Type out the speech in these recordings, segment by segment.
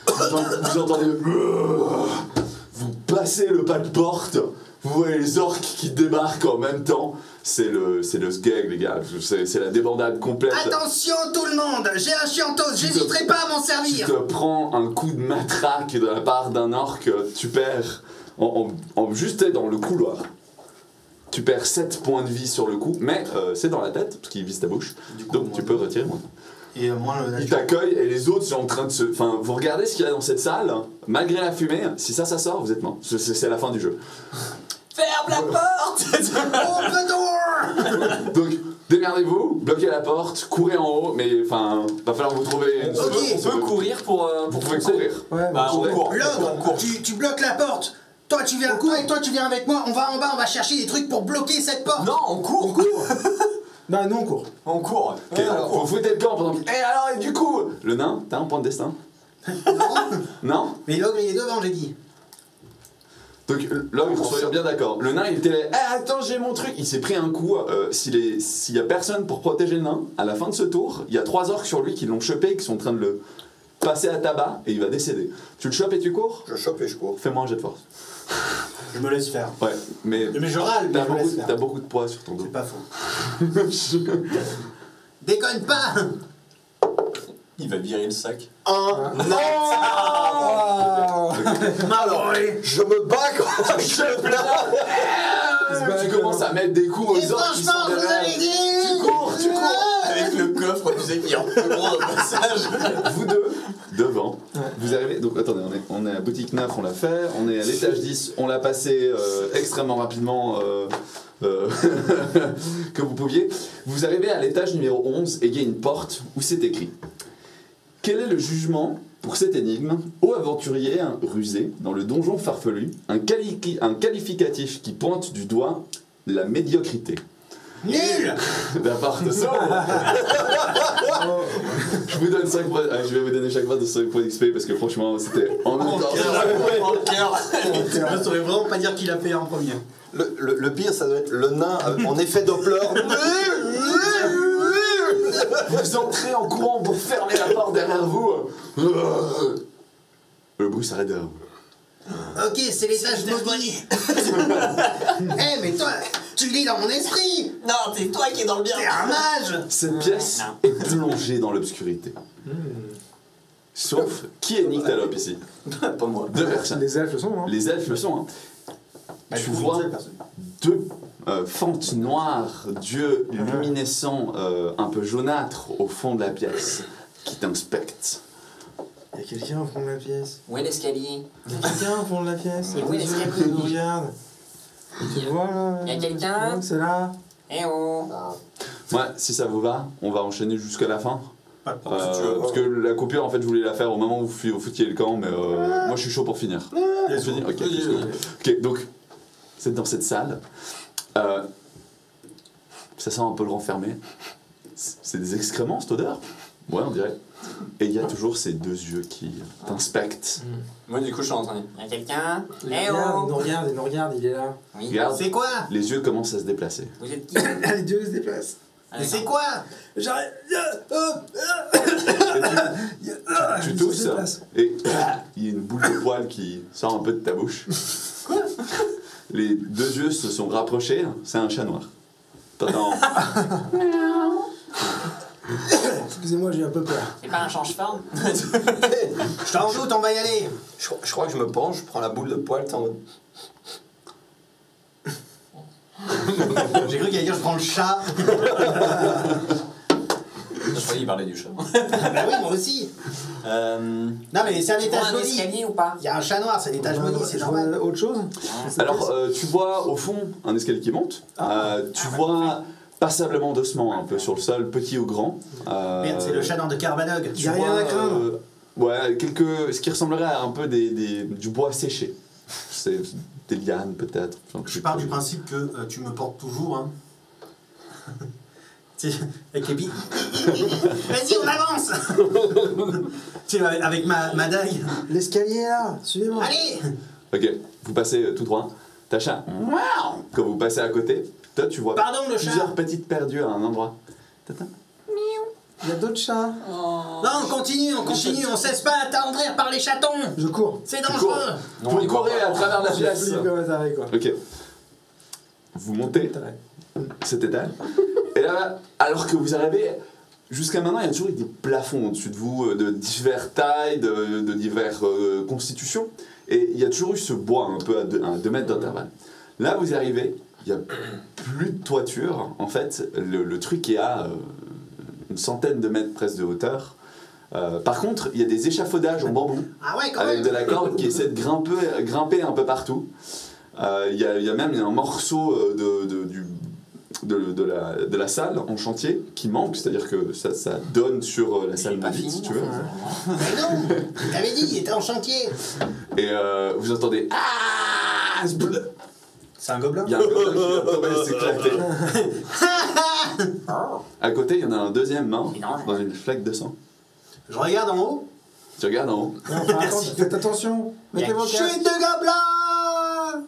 vous entendez... Vous passez le pas de porte, vous voyez les orques qui débarquent en même temps. C'est le sgeg, les gars. C'est la débandade complète. Attention tout le monde, j'ai un chiantos, j'hésiterai pas à m'en Tu servir. te prends un coup de matraque de la part d'un orc, tu perds, juste dans le couloir, tu perds 7 points de vie sur le coup, mais c'est dans la tête, parce qu'il vise ta bouche, Du coup, donc moi, tu peux retirer moi. Et moi, le Il t'accueille et les autres sont en train de se... Enfin, vous regardez ce qu'il y a dans cette salle, malgré la fumée, si ça sort, vous êtes mort. C'est la fin du jeu. Ferme la porte. Open door. Donc, démerdez-vous, bloquez la porte, courez en haut, mais enfin, va falloir vous trouver... On peut courir pour Vous pouvez foncer. courir. Ouais, Bah, on court. L'ogre, tu bloques la porte. Toi tu viens avec moi, on va en bas, on va chercher des trucs pour bloquer cette porte. Non, on court. on court. Bah, nous on court. On court. Ok, Ouais, on vous court. foutez le camp pendant que... Et alors, et du coup, le nain, t'as un point de destin? Non? Mais l'ogre il est devant, j'ai dit. Donc l'ogre, soyons bien d'accord. Le nain il était là, ah, attends j'ai mon truc. Il s'est pris un coup, s'il y a personne pour protéger le nain, à la fin de ce tour, il y a 3 orques sur lui qui l'ont chopé et qui sont en train de le passer à tabac et il va décéder. Tu le chopes et tu cours? Je chope et je cours. Fais-moi un jet de force. Je me laisse faire. Ouais, mais Mais je râle, mais je me laisse faire. t'as beaucoup de poids sur ton dos. C'est pas faux. Déconne pas. Il va virer le sac. Alors, je me bats quand je pleure. Tu commences à mettre des coups Et aux orques qui sont franchement, vous derrière. avez dit. Tu cours. Avec le coffre, tu sais, qui est en plus gros au passage. Vous deux, devant, vous arrivez, donc attendez, on est à boutique 9, on l'a fait, on est à l'étage 10, on l'a passé extrêmement rapidement que vous pouviez. Vous arrivez à l'étage numéro 11 et il y a une porte où c'est écrit: quel est le jugement pour cette énigme? Ô aventurier rusé, dans le donjon farfelu, un qualificatif qui pointe du doigt la médiocrité. Nul. La porte s'ouvre. Je vous donne 5 points. Je vais vous donner chaque fois de 5 points d'XP parce que franchement c'était en même temps. En cœur. Je saurais vraiment pas dire qui l'a fait en premier. Le pire, ça doit être le nain en effet Doppler. Vous entrez en courant pour fermer la porte derrière vous. Le bruit s'arrête derrière vous. Ok, c'est l'étage maudit. Eh mais toi, tu lis dans mon esprit. Non, c'est toi qui es dans le bien. T'es un mage. Cette pièce est plongée dans l'obscurité. Sauf qui est Nyctalope ici? Pas moi. 2 personnes. Les elfes le sont, hein. Les elfes le sont. Hein. Tu vois 2 fentes noires, d'yeux luminescents, un peu jaunâtres au fond de la pièce, qui t'inspectent. Il y a quelqu'un au fond de la pièce. Où est l'escalier? Il y a quelqu'un au fond de la pièce. Mais où est l'escalier? Il nous regarde. Tu vois là? Il y a quelqu'un? Ouais, c'est là. Eh oh. Ouais, si ça vous va, on va enchaîner jusqu'à la fin. Pas de problème, si tu veux. Parce que la coupure, en fait, je voulais la faire au moment où vous foutiez le camp, mais moi je suis chaud pour finir. On finit. Ok, let's go. Ok, donc, c'est dans cette salle. Ça sent un peu le renfermé. C'est des excréments, cette odeur? Ouais, on dirait. Et il y a toujours ces 2 yeux qui t'inspectent. Moi, du coup, je suis en train de... Il y a quelqu'un? Il Eh nous oh. regarde, il nous regarde, il est là. Oui. Regarde, C'est quoi? les yeux commencent à se déplacer. Vous êtes qui? Les deux se déplacent. Mais c'est quoi? J'arrête. Tu tousses et il y a une boule de poil qui sort un peu de ta bouche. Quoi? Les 2 yeux se sont rapprochés, c'est un chat noir. T'entends? Excusez-moi, j'ai un peu peur. C'est pas un change-forme? Je t'en doute, on va y aller. Je crois que je me penche, je prends la boule de poil, t'es en mode. J'ai cru qu'il allait dire je prends le chat. Je croyais qu'il parlait du chat. Bah oui, moi aussi. Non mais c'est un Tu vois étage un maudit. escalier ou pas? Il y a un chat noir, c'est l'étage maudit, c'est Je vois normal. autre chose? Alors, tu vois au fond un escalier qui monte. Tu vois passablement d'ossements un peu sur le sol, petit ou grand. Merde, c'est le chat noir de Carbanog. Y a rien à craindre. Ouais, ce qui ressemblerait à un peu du bois séché. C'est des lianes peut-être. Enfin, Je pars du principe que tu me portes toujours, hein. Tu sais, avec les billes. Vas-y, on avance. Tu sais, avec ma dague. L'escalier est là, suivez-moi. Allez. Ok, vous passez tout droit. Tacha, quand vous passez à côté, toi tu vois Pardon, le chat. plusieurs petites paires d'yeux à un endroit. Tata. Il y a d'autres chats. Non, on continue, on cesse pas d'attendrir par les chatons. Je cours. C'est dangereux. Non, Vous il voit courez pas. à travers la Je pièce. flippe comme un taré, quoi. Ok. Vous montez T'arrêtes. cet étage. Et là, alors que vous arrivez, jusqu'à maintenant, il y a toujours eu des plafonds au-dessus de vous, de diverses tailles, de diverses constitutions. Et il y a toujours eu ce bois un peu à 2 mètres d'intervalle. Là, vous arrivez, il n'y a plus de toiture. En fait, le truc est à une centaine de mètres presque de hauteur. Par contre, il y a des échafaudages en bambou Ah ouais, quand avec même. de la corde qui essaie de grimper un peu partout. Il y a même un morceau de la salle en chantier qui manque, c'est-à-dire que ça donne sur la salle Il est pas maudite, si fini, tu veux. enfin. Mais non, t'avais dit, il était en chantier. Et vous entendez ah, C'est un gobelin. il y a un gobelin qui vient de tomber et s'éclater. À côté, il y en a un deuxième mort dans une flaque de sang. Je regarde en haut. Tu regardes en haut. Non, faites attention. Mettez vos Chute casques. de gobelin.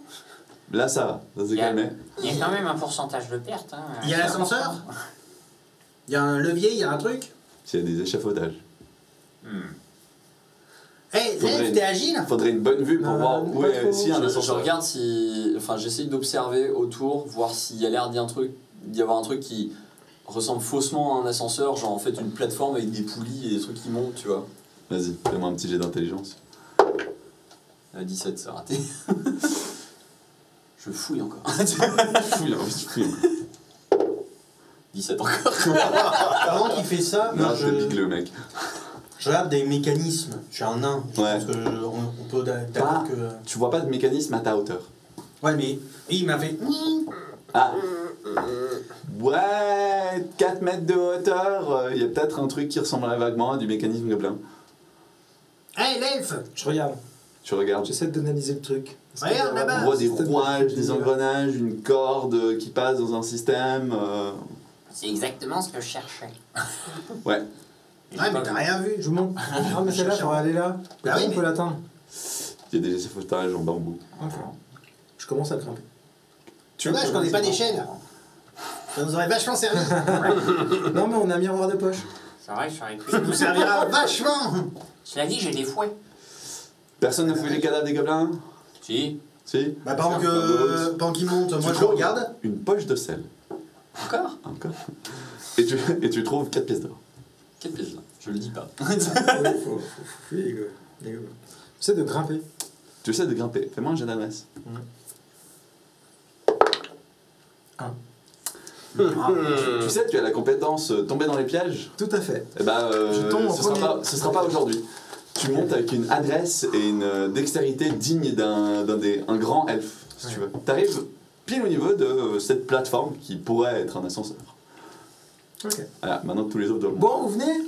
Là, ça va, ça s'est Il y a- calmé. Il y a quand même un pourcentage de perte. Hein. Il y a l'ascenseur. Il y a un levier, il y a un truc. Il y a des échafaudages. Hey, Faudrait Lève, une- t'es agile. Faudrait une bonne vue pour Non, voir où pas est trop. s'il y a un Je ascenseur. regarde si. Enfin, j'essaye d'observer autour, voir s'il y a l'air d'y avoir un truc qui ressemble faussement à un ascenseur, genre en fait une plateforme avec des poulies et des trucs qui montent, tu vois. Vas-y, fais-moi un petit jet d'intelligence. 17, c'est raté. Je fouille encore. Fouille, hein, fouille. 17 encore. Pendant qu'il fait ça, moi, Non, c'est big le mec. je regarde des mécanismes. Je suis un nain. Je Ouais. pense qu'on peut Pas- d'accord que. Tu vois pas de mécanisme à ta hauteur. Ouais, mais il m'a fait. Ah ouais, 4 mètres de hauteur, il y a peut-être un truc qui ressemblerait vaguement à du mécanisme gobelin. Hey, l'elfe, Je regarde. Tu regardes, J'essaie d'analyser le truc. regarde on là-bas. voit des Système de rouages, des fusée. engrenages, une corde qui passe dans un système. C'est exactement ce que je cherchais. Ouais, Ouais, mais t'as rien vu. Je vous montre. Ah, mais celle-là, faudrait aller là. Bah oui, on mais- peut l'atteindre. il y a des échafaudages en bambou. Ok. Je commence à grimper. Tu vois, je connais pas d'échelle. Ça nous aurait vachement servi. Non, mais on a un miroir de poche. C'est vrai, je serais Ça nous servira vachement. Cela dit, j'ai des fouets. Personne n'a fouillé les cadavres des gobelins? Si. Si? Bah, pendant qu'il monte, moi je trouves regarde. Une poche de sel. Encore Encore. Et tu trouves 4 pièces d'or. Quelle pièce là Je le dis pas. Oui, faut fouiller les gobelins. J'essaie de grimper. Tu essaies de grimper. Fais-moi un jet d'adresse. Tu sais, tu as la compétence tomber dans les pièges. Tout à fait. Eh ben, Je tombe en ce sera premier. ce sera pas aujourd'hui. Tu montes avec une adresse et une dextérité digne un grand elfe, si tu veux. Tu arrives pile au niveau de cette plateforme qui pourrait être un ascenseur. Ok. Voilà, maintenant que tous les autres doivent Bon, vous venez?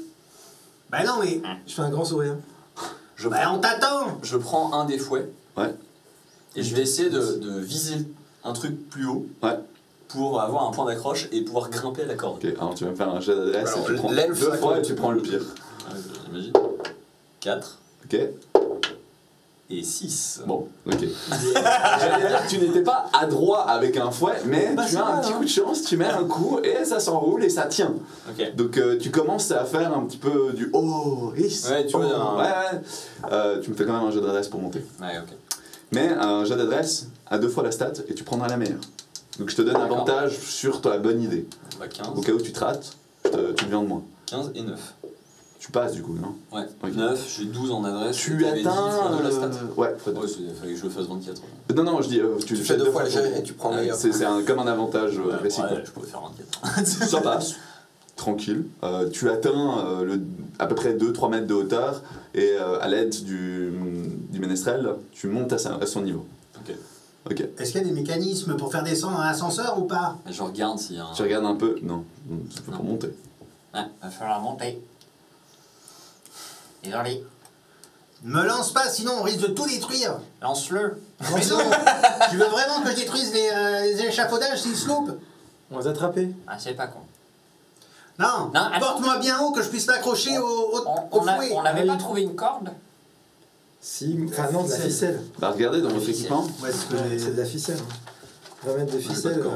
Bah non, mais. Je fais un grand sourire. Je Bah on t'attend. Je prends un des fouets Ouais. et je vais essayer de viser un truc plus haut Ouais. pour avoir un point d'accroche et pouvoir grimper à la corde. Ok, alors tu vas me faire un jet d'adresse Alors, et tu prends l'elfe, 2 ça fois et compte. tu prends le pire. J'imagine. 4 Ok. et 6. Bon, ok. J'allais dire que tu n'étais pas adroit avec un fouet, mais Bah, tu c'est as un mal, petit hein. coup de chance, tu mets un coup et ça s'enroule et ça tient. Ok. Donc tu commences à faire un petit peu du oh, is, Ouais, tu oh. vois, un- ouais. Tu me fais quand même un jeu d'adresse pour monter. Ouais, ok. Mais un jeu d'adresse à 2 fois la stat et tu prendras la meilleure. Donc je te donne D'accord. avantage sur ta bonne idée. Bah 15. Au cas où tu te rates, tu deviens de moins. 15 et 9. Tu passes du coup, non? Ouais. Ok. 9, j'ai 12 en adresse. Tu t'avais dit, atteins. faut de la stat. Ouais, faut de- Ouais, il fallait que je le fasse 24. Non, je dis, tu Tu fais 2 fois le jet et tu prends le Ouais, meilleur. C'est comme un avantage Ouais, réciproque. ouais, je pouvais faire 24. Ça passe, tranquille. Tu atteins à peu près 2-3 mètres de hauteur et à l'aide du ménestrel, tu montes à son niveau. Ok. Ok. Est-ce qu'il y a des mécanismes pour faire descendre un ascenseur ou pas? Et je regarde s'il y a un. Tu regardes un peu. Non, c'est pas pour monter. Ouais, va falloir monter. Désolé. Me lance pas, sinon on risque de tout détruire. Lance-le. Mais non. Tu veux vraiment que je détruise les échafaudages s'ils se loupent? On va les attraper. Ah, c'est pas con. Non. Non, attends. Porte-moi bien haut que je puisse m'accrocher au fouet. On n'avait Ah pas oui. trouvé une corde? Si, enfin non, de la ficelle. Bah regardez dans votre Ficelle. équipement. Ouais, c'est ce que Ouais, j'ai. c'est de la ficelle. 20 mètres de ficelle. d'accord.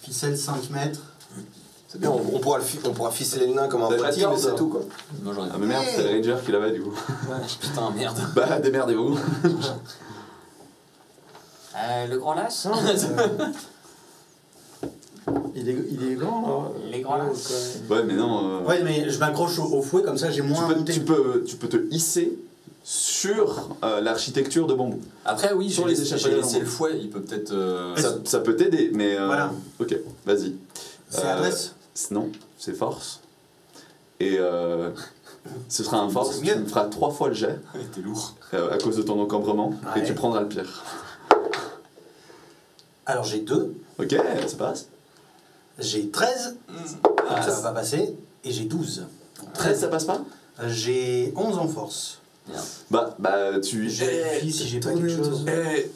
Ficelle 5 mètres. C'est bien, on pourra ficeler le nain comme un T'as pas de poitier, mais corde, c'est ça tout quoi. Moi j'en ai Ah pas. mais merde, c'était le ranger qui l'avait du coup. Putain, merde. Bah démerdez-vous. Le grand las Non, il est grand là. Les grands là. Ouais mais non. Ouais, mais je m'accroche au fouet, comme ça j'ai moins à monter. tu peux te hisser sur l'architecture de bambou. Après, oui, Sur j'ai les laissé, échappages j'ai laissé le fouet, il peut peut-être. Ça peut t'aider, mais. Voilà. Ok, vas-y. C'est adresse. Non, c'est force. Et ce sera un force, C'est tu mieux. me feras 3 fois le jet T'es lourd. à cause de ton encombrement et Ouais. tu prendras le pire. Alors j'ai 2, Ok, ça passe. j'ai 13, ça va pas passer, et j'ai 12. 13, ça passe pas. J'ai 11 en force. Bah, tu. Je vérifie si j'ai pas quelque chose.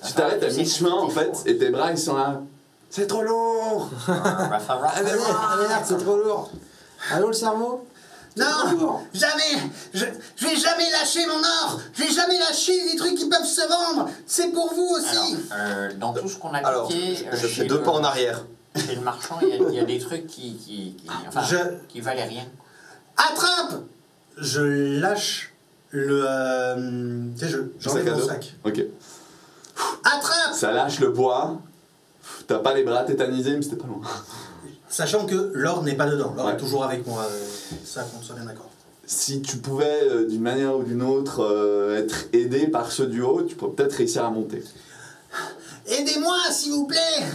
Tu t'arrêtes à mi-chemin en fait, et tes bras ils sont là. C'est trop lourd. Va falloir. Ah merde, c'est trop lourd. Allô le cerveau? Non, jamais. Je vais jamais lâcher mon or. Je vais jamais lâcher des trucs qui peuvent se vendre. C'est pour vous aussi. Alors, dans tout ce qu'on a Alors, piqué, je fais 2 pas en arrière. Chez le marchand, il y a des trucs enfin, qui valaient rien. Attrape. Je lâche le. Tu sais, j'enlève Sac à mon dos. sac. Ok. Attrape. Ça lâche le bois. T'as pas les bras tétanisés, mais c'était pas loin. Sachant que l'or n'est pas dedans. L'or Ouais. est toujours avec moi. Ça, qu'on soit bien d'accord. Si tu pouvais, d'une manière ou d'une autre, être aidé par ceux du haut, tu pourrais peut-être réussir à monter. Aidez-moi, s'il vous plaît.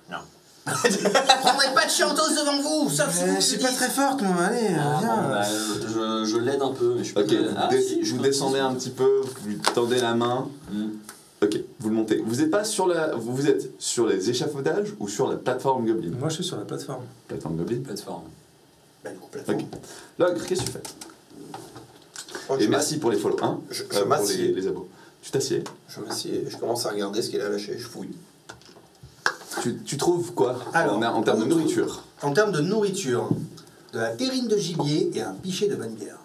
Non. Prendrez pas de chanteuse devant vous, sauf si vous Je le suis dites. pas très forte moi, allez, Ah, viens. bon, bah, je l'aide un peu, mais je suis pas. Ok, très- vous descendez un petit peu, vous lui tendez la main. Hmm. Ok, vous le montez. Vous êtes pas sur vous êtes sur les échafaudages ou sur la plateforme Goblin? Moi je suis sur la plateforme. Plateforme Goblin. Plateforme. Bah, du coup, plateforme. Ok. Logre, qu'est-ce que tu fais? Et merci pour les follow. Hein Je pour m'assieds. les abos. Tu t'assieds. Je m'assieds et je commence à regarder ce qu'il a lâché, je fouille. Tu trouves quoi Alors, en termes de nourriture? En termes de nourriture, de la terrine de gibier et un pichet de bonne bière.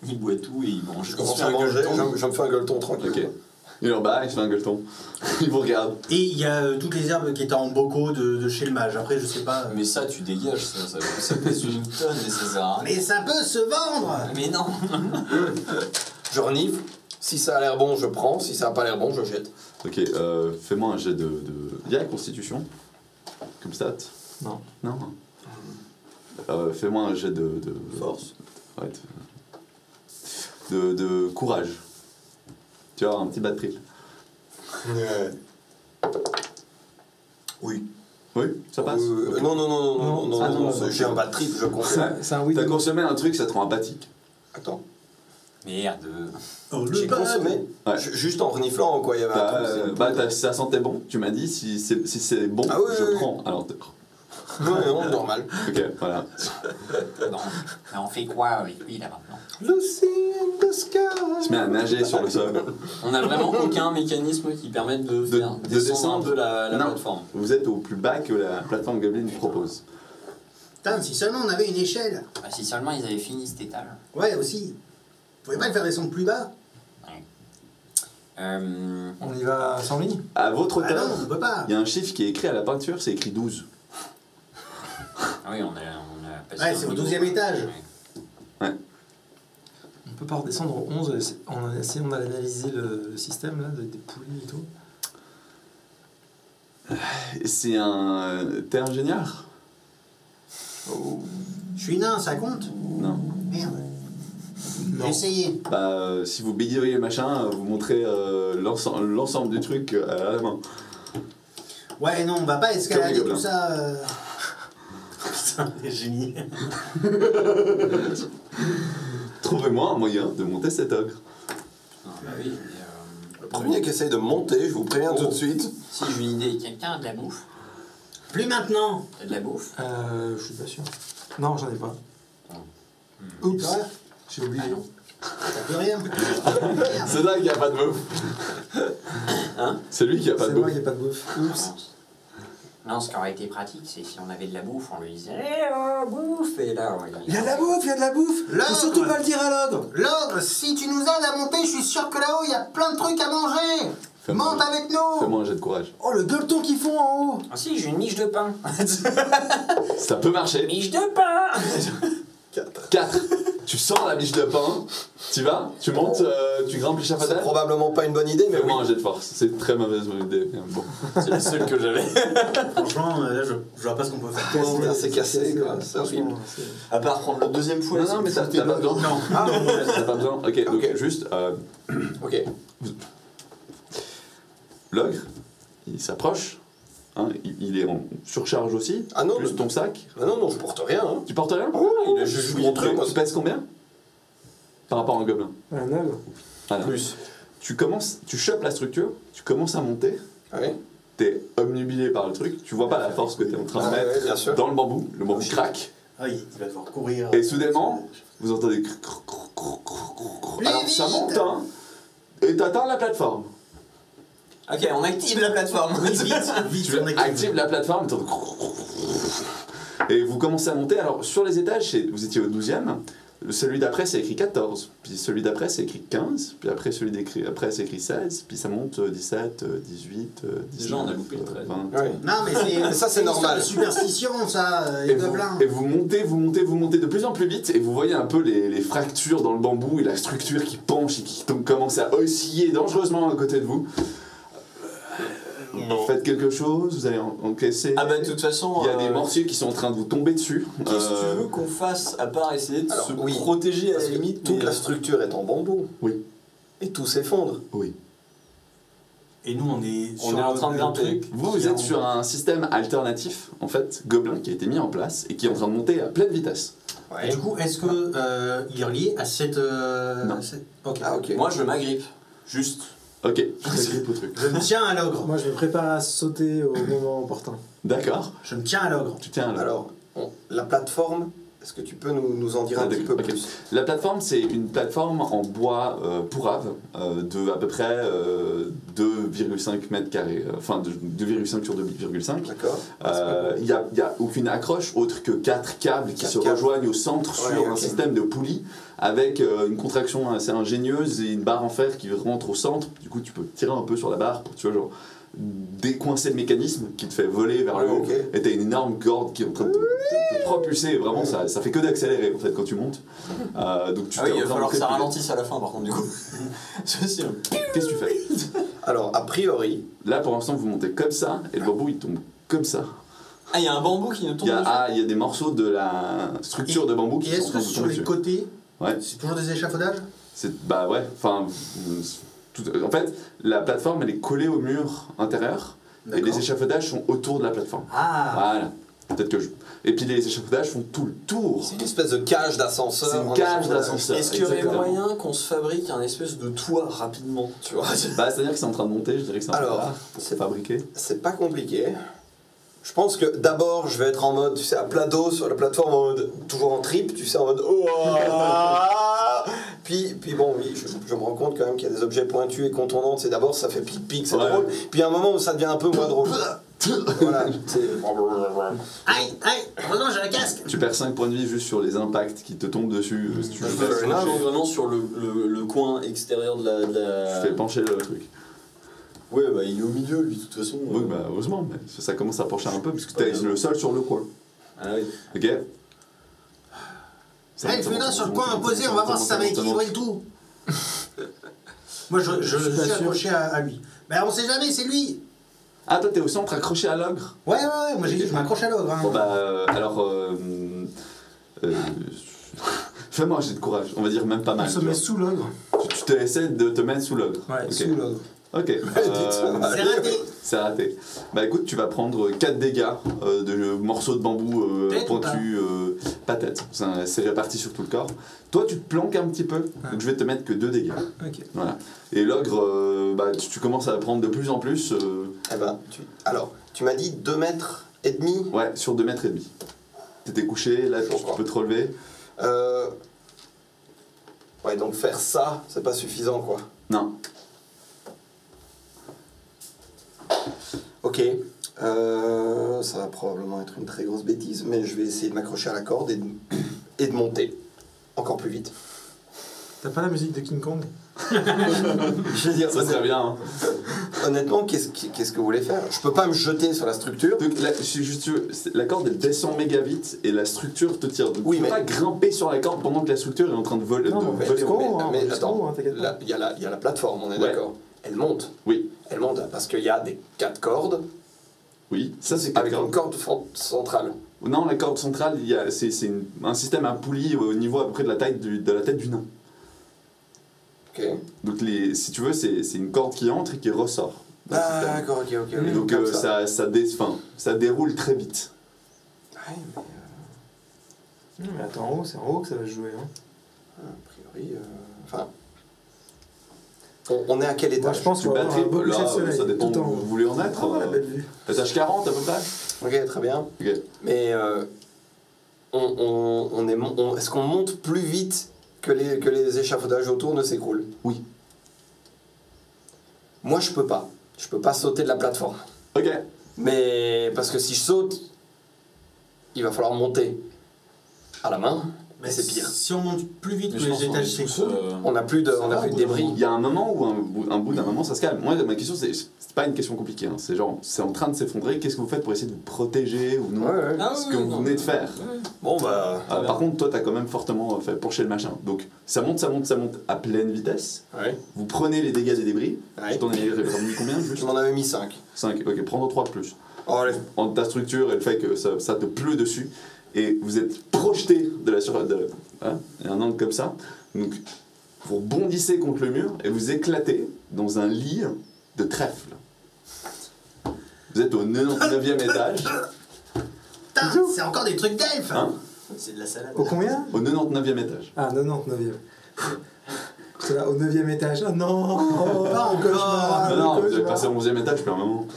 Il boit tout et il mange. Je commence à manger, je me fais un gueuleton tranquille. Ok. Il est en bas, il se fait un gueuleton. Il vous regarde. Et il y a toutes les herbes qui étaient en bocaux de chez le mage. Après, je sais pas. Mais ça, tu dégages, ça pèse une tonne et ça sert à rien. Mais ça peut se vendre. Mais non. Je renifle, si ça a l'air bon, je prends, si ça a pas l'air bon, je jette. Ok, fais-moi un jet de. Il y a la constitution comme stat? Non. Non. Fais-moi un jet de. Force. Ouais, de courage. Tu vas avoir un petit bas de triple. Oui. Oui, ça passe. Ok. Non, Ah, non, j'ai un bas de trip, je consomme. C'est un oui. T'as consommé un truc, ça te rend apathique. Attends. Merde. Oh, le J'ai bad. consommé, Ouais. juste en reniflant, quoi, il y avait un truc. Ça sentait bon. Tu m'as dit si c'est bon, Ah oui, je oui, prends. Alors, Ouais, non, normal. ok, voilà. Bon. Mais on fait quoi avec lui là maintenant? Lucy in the sky. Il se met à nager sur le sol. On n'a vraiment aucun mécanisme qui permette de faire de descendre descendre. un peu la Non. plateforme. Vous êtes au plus bas que la plateforme Goblin propose. Putain, si seulement on avait une échelle. Bah, si seulement ils avaient fini cet étage. Ouais, aussi. Vous pouvez pas le faire descendre plus bas? On y va sans ligne. À votre Ah hauteur, non, on peut pas. il y a un chiffre qui est écrit à la peinture, c'est écrit 12. Ah oui, on a passé. Ouais, un c'est au niveau. 12e étage. Ouais. On peut pas redescendre au 11 en essayant d'analyser le système là, des poulies et tout. C'est un. T'es ingénieur? Je suis nain, ça compte? Non. Merde. J'ai essayé. Bah, si vous bidouillez le machin, vous montrez l'ensemble du truc à la main. Ouais, non, on va pas escalader Comme les tout ça. Putain, t'es génie. Trouvez-moi un moyen de monter cet ogre. Ah, bah oui, Le premier qui essaye de monter, je vous préviens tout de suite. si j'ai une idée. Quelqu'un a de la bouffe? Plus maintenant. T'as de la bouffe? Je suis pas sûr. Non, j'en ai pas. Oups. Oups, j'ai oublié. Ah non. T'as plus rien. C'est là qu'il n'y a pas de bouffe. Hein? C'est lui qui a pas C'est de moi bouffe. qui ai pas de bouffe. Oups. Non, ce qui aurait été pratique, c'est si on avait de la bouffe, on lui disait Eh oh, bouffe! Et là, Il y a de la bouffe, il y a de la bouffe. L'ogre. Faut surtout pas le dire à l'ogre. L'ogre, si tu nous aides à monter, je suis sûr que là-haut, il y a plein de trucs à manger. Monte avec nous. Fais-moi un jet de courage. Oh, le gueuleton qu'ils font en haut. Ah si, j'ai une miche de pain. Ça peut marcher. Miche de pain. 4. Tu sors la miche de pain, tu vas, tu montes, tu grimpes C'est l'échafaudage. probablement pas une bonne idée, mais oui. Fais-moi un jet de force. C'est une très mauvaise idée. Bon. C'est le seul que j'avais. Franchement, là, je vois pas ce qu'on peut faire. Putain, c'est cassé, quoi. C'est horrible. Franchement, c'est- À part prendre le deuxième fois. Non, mais t'as pas besoin. Non. T'as pas besoin. Ok, donc Ok. juste, Ok. l'ogre, il s'approche. Hein, il est en surcharge aussi. Ah non, Plus mais- ton sac. Ah non, non, je porte rien. Hein. Tu portes rien. Il a juste mon truc. Tu pèses combien par rapport à un gobelin? Un ogre. Voilà. Plus. Tu commences, tu chopes la structure, tu commences à monter. Ouais. T'es obnubilé par le truc. Tu vois pas la force que t'es en train de Ah, mettre ouais, bien sûr. dans le bambou. Le bambou craque. Ah, il va devoir courir. Et soudainement, vous entendez. Plus Alors ça vite. monte, hein, et t'atteins la plateforme. Ok, on active la plateforme. Vite, vite, Tu on est actives la plateforme et vous commencez à monter. Alors sur les étages, vous étiez au 12e. Celui d'après c'est écrit 14. Puis celui d'après c'est écrit 15. Puis après celui d'après c'est écrit 16. Puis ça monte 17, 18, 19. Déjà, on a loupé le 13. 20. Ouais. Non, mais c'est Ça, c'est une histoire normal. de superstition, ça, les Et vous, gobelins. et vous montez de plus en plus vite et vous voyez un peu les fractures dans le bambou et la structure qui penche et qui commence à osciller dangereusement à côté de vous. Vous faites quelque chose, vous allez encaisser. Ah bah de toute façon. Il y a des mortiers qui sont en train de vous tomber dessus. Qu'est-ce que tu veux qu'on fasse à part essayer de Alors, se oui, protéger à Parce la que limite toute mais, la structure est en bambou. Oui. Et tout s'effondre. Oui. Et nous, on est On est en train de grimper. Vous êtes sur un système alternatif, en fait, gobelin, qui a été mis en place et qui est en train de monter à pleine vitesse. Et du coup, est-ce que il est relié à cette. Non. Ok. Ah, ok. Moi je m'agrippe. Juste. Ok, je t'agrippe au truc. Je me tiens à l'ogre. Moi, je me prépare à sauter au moment opportun. D'accord, Je me tiens à l'ogre. tu tiens là. Alors, la plateforme, est-ce que tu peux nous en dire un petit peu Ok. plus? La plateforme, c'est une plateforme en bois pourrave de à peu près 2,5 mètres carrés, enfin 2,5 sur 2,5. D'accord. Il n'y a aucune accroche autre que 4 câbles qui 4 se câbles. rejoignent au centre Ouais, sur un ok. système de poulies avec une contraction assez ingénieuse et une barre en fer qui rentre au centre. Du coup, tu peux tirer un peu sur la barre pour, tu vois, genre, décoincer le mécanisme qui te fait voler vers le Ouais, haut. ok. Et t'as une énorme corde qui est en train de te propulser. Et vraiment, ça fait que d'accélérer en fait quand tu montes. Donc tu Ah oui, t'es il en va train de falloir que ça monter. ralentisse à la fin par contre du coup. Ceci, hein. Qu'est-ce que tu fais? Alors, a priori, Là, pour l'instant, vous montez comme ça et le bambou il tombe comme ça. Ah, il y a un bambou qui nous tombe dessus. Il y a des morceaux de la structure de bambou qui Et sont en est-ce train que de vous sur tomber les dessus. côtés, Ouais. c'est toujours des échafaudages? Bah ouais, enfin. En fait, la plateforme elle est collée au mur intérieur et les échafaudages sont autour de la plateforme. Ah. Voilà. Peut-être que je. Et puis les échafaudages font tout le tour. c'est une espèce de cage d'ascenseur. C'est une en cage ascenseur. d'ascenseur. Est-ce qu'il y aurait Exactement. moyen qu'on se fabrique un espèce de toit rapidement, tu vois? Bah, c'est-à-dire que c'est en train de monter, je dirais que c'est en Alors, train de fabriquer. C'est pas compliqué. Je pense que d'abord, je vais être en mode, tu sais, à plat dos sur la plateforme, en mode, toujours en trip, tu sais, en mode. Oh, puis bon, oui, je me rends compte quand même qu'il y a des objets pointus et contondants. C'est d'abord, ça fait pic-pic, c'est Ouais. drôle. Puis il y a un moment où ça devient un peu moins drôle. Voilà. c'est- Aïe, aïe, heureusement j'ai un casque. Tu perds 5 points de vie juste sur les impacts qui te tombent dessus. Si tu Je fais, fais Moi, je vais vraiment sur le coin extérieur de la... tu fais pencher le truc. Ouais, bah il est au milieu lui, de toute façon. Oui, bah heureusement, mais ça commence à pencher un peu parce que t'as le sol sur le coin. Ah oui. Ok. Allez, fais-le sur le coin opposé, on va voir si ça va équilibrer le tout. Moi je suis pas suis sûr. accroché à lui. Mais on sait jamais, c'est lui. Ah, toi t'es au centre accroché à l'ogre. Ouais, moi j'ai dit je m'accroche à l'ogre. Hein. Bon bah alors fais-moi un jet de courage. On va dire même pas On mal. se tu met vois. sous l'ogre. Tu essaies de te mettre sous l'ogre. Ouais, Ok. sous l'ogre. Ok. C'est raté. C'est raté. Bah écoute, tu vas prendre 4 dégâts de morceaux de bambou Tête ou pointus, pas tête, c'est réparti sur tout le corps. Toi tu te planques un petit peu, donc je vais te mettre que 2 dégâts. Ok. Voilà. Et l'ogre, bah, tu commences à prendre de plus en plus, Eh ben, alors, tu m'as dit 2 mètres et demi. ouais, sur 2 mètres et demi. T'étais couché, là tu peux te relever. Ouais, donc faire ça, c'est pas suffisant, quoi. Non. Ok. Ça va probablement être une très grosse bêtise, mais je vais essayer de m'accrocher à la corde et de monter encore plus vite. T'as pas la musique de King Kong? Je vais dire, Ça serait bien. Hein. honnêtement, qu'est-ce que vous voulez faire? Je peux pas me jeter sur la structure. Donc, la corde elle descend méga vite et la structure te tire. Donc, Oui, tu peux mais- pas grimper sur la corde pendant que la structure est en train de voler. Non, Mais, Jusqu'au haut, mais jusqu'au attends, haut, t'inquiète pas. il y a la plateforme, on est Ouais. d'accord. Elle monte. Oui, Elle monte parce qu'il y a des 4 cordes oui, ça c'est avec quatre une cordes. corde centrale. Non, la corde centrale, c'est un système à poulie au niveau à peu près de la taille de la tête du nain. Ok. Donc si tu veux, c'est une corde qui entre et qui ressort. dans le système. D'accord, ok. Et donc Comme ça. ça déroule très vite. Ouais, mais Non, mais attends, en haut, c'est en haut que ça va se jouer. Hein. a priori. Enfin. On est à quel Moi, étage? je pense Tu qu'on va avoir un battrais, beau coucher de là, soleil. ça dépend tout où en haut. vous voulez en être. Ah, la belle vue. Étage 40 à peu près. Ok, très bien. Ok. Mais est-ce qu'on monte plus vite que les échafaudages autour ne s'écroulent? Oui. Moi, je peux pas. Je peux pas sauter de la plateforme. Ok. Mais parce que si je saute, il va falloir monter à la main. Mais c'est pire. Si on monte plus vite Mais que je pense les qu'on étages est tous, s'écroulent, On n'a plus de, on a plus de débris. Il y a un moment où un bout d'un moment ça se calme. Moi ma question c'est pas une question compliquée. Hein. C'est genre c'est en train de s'effondrer. Qu'est-ce que vous faites pour essayer de vous protéger ou non? Ouais, ouais. Ah Ce oui, que oui, vous non, venez de mais- faire. Ouais. Bon bah. Par contre toi t'as quand même fortement fait pencher le machin. Donc ça monte à pleine vitesse. Ouais. Vous prenez les dégâts des débris. Ouais. Je t'en ai mis combien juste? Je m'en avais mis 5. 5. Ok, prends 3 de plus. Oh, allez. En ta structure et le fait que ça te pleut dessus et vous êtes projeté de la surface de un angle comme ça. Donc vous rebondissez contre le mur et vous éclatez dans un lit de trèfle. Vous êtes au 99e étage. putain, c'est encore des trucs d'elfes. Hein? C'est de la salade. Au combien? Au 99e étage. Ah, 99e. J'étais là, au 9e étage. Ah non! Pas encore. non, vous avez passé au 11e étage depuis un moment.